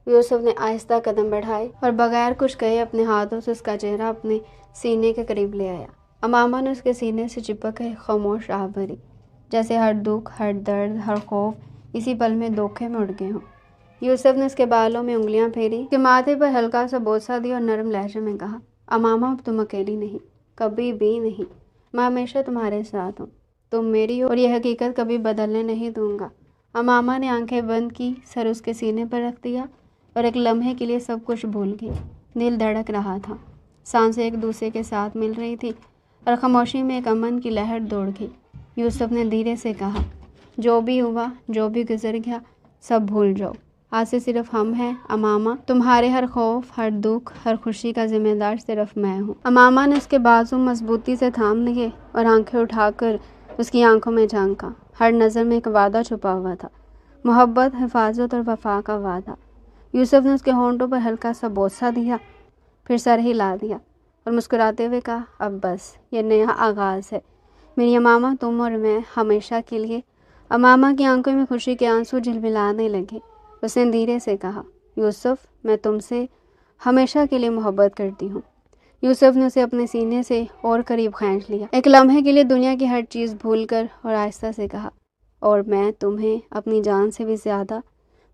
یوسف نے آہستہ قدم بڑھائے اور بغیر کچھ کہے اپنے ہاتھوں سے اس کا چہرہ اپنے سینے کے قریب لے آیا۔ امامہ نے اس کے سینے سے چپک کر خاموش آہ بھری، جیسے ہر دکھ، ہر درد، ہر خوف اسی پل میں دھوکے میں اڑ گئے ہوں۔ یوسف نے اس کے بالوں میں انگلیاں پھیری، اس کے ماتھے پر ہلکا سا بوسہ دیا اور نرم لہجے میں کہا، امامہ، اب تم اکیلی نہیں، کبھی بھی نہیں۔ میں ہمیشہ تمہارے ساتھ ہوں، تم میری ہو اور یہ حقیقت کبھی بدلنے نہیں دوں گا۔ امامہ نے آنکھیں بند کی، سر اس کے سینے پر رکھ دیا اور ایک لمحے کے لیے سب کچھ بھول گئی۔ دل دھڑک رہا تھا، سانسیں ایک دوسرے کے ساتھ مل رہی تھی، اور خاموشی میں ایک امن کی لہر دوڑ گئی۔ یوسف نے دھیرے سے کہا، جو بھی ہوا، جو بھی گزر گیا، سب بھول جاؤ، آج سے صرف ہم ہیں۔ امامہ، تمہارے ہر خوف، ہر دکھ، ہر خوشی کا ذمہ دار صرف میں ہوں۔ امامہ نے اس کے بازو مضبوطی سے تھام لیے اور آنکھیں اٹھا کر اس کی آنکھوں میں جھانکا۔ ہر نظر میں ایک وعدہ چھپا ہوا تھا، محبت، حفاظت اور وفا کا وعدہ۔ یوسف نے اس کے ہونٹوں پر ہلکا سا بوسہ دیا، پھر سر ہلا دیا اور مسکراتے ہوئے کہا، اب بس، یہ نیا آغاز ہے میری امامہ، تم اور میں ہمیشہ کے لیے۔ امامہ کی آنکھوں میں خوشی کے آنسو جھلملانے لگے۔ اس نے دھیرے سے کہا، یوسف، میں تم سے ہمیشہ کے لیے محبت کرتی ہوں۔ یوسف نے اسے اپنے سینے سے اور قریب کھینچ لیا، ایک لمحے کے لیے دنیا کی ہر چیز بھول کر، اور آہستہ سے کہا، اور میں تمہیں اپنی جان سے بھی زیادہ۔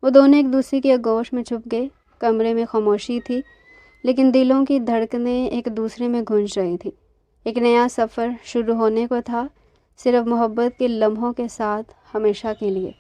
وہ دونوں ایک دوسرے کی آغوش میں چھپ گئے۔ کمرے میں خاموشی تھی، لیکن دلوں کی دھڑکنیں ایک دوسرے میں گونج رہی تھی۔ ایک نیا سفر شروع ہونے کو تھا، صرف محبت کے لمحوں کے ساتھ، ہمیشہ کے لیے۔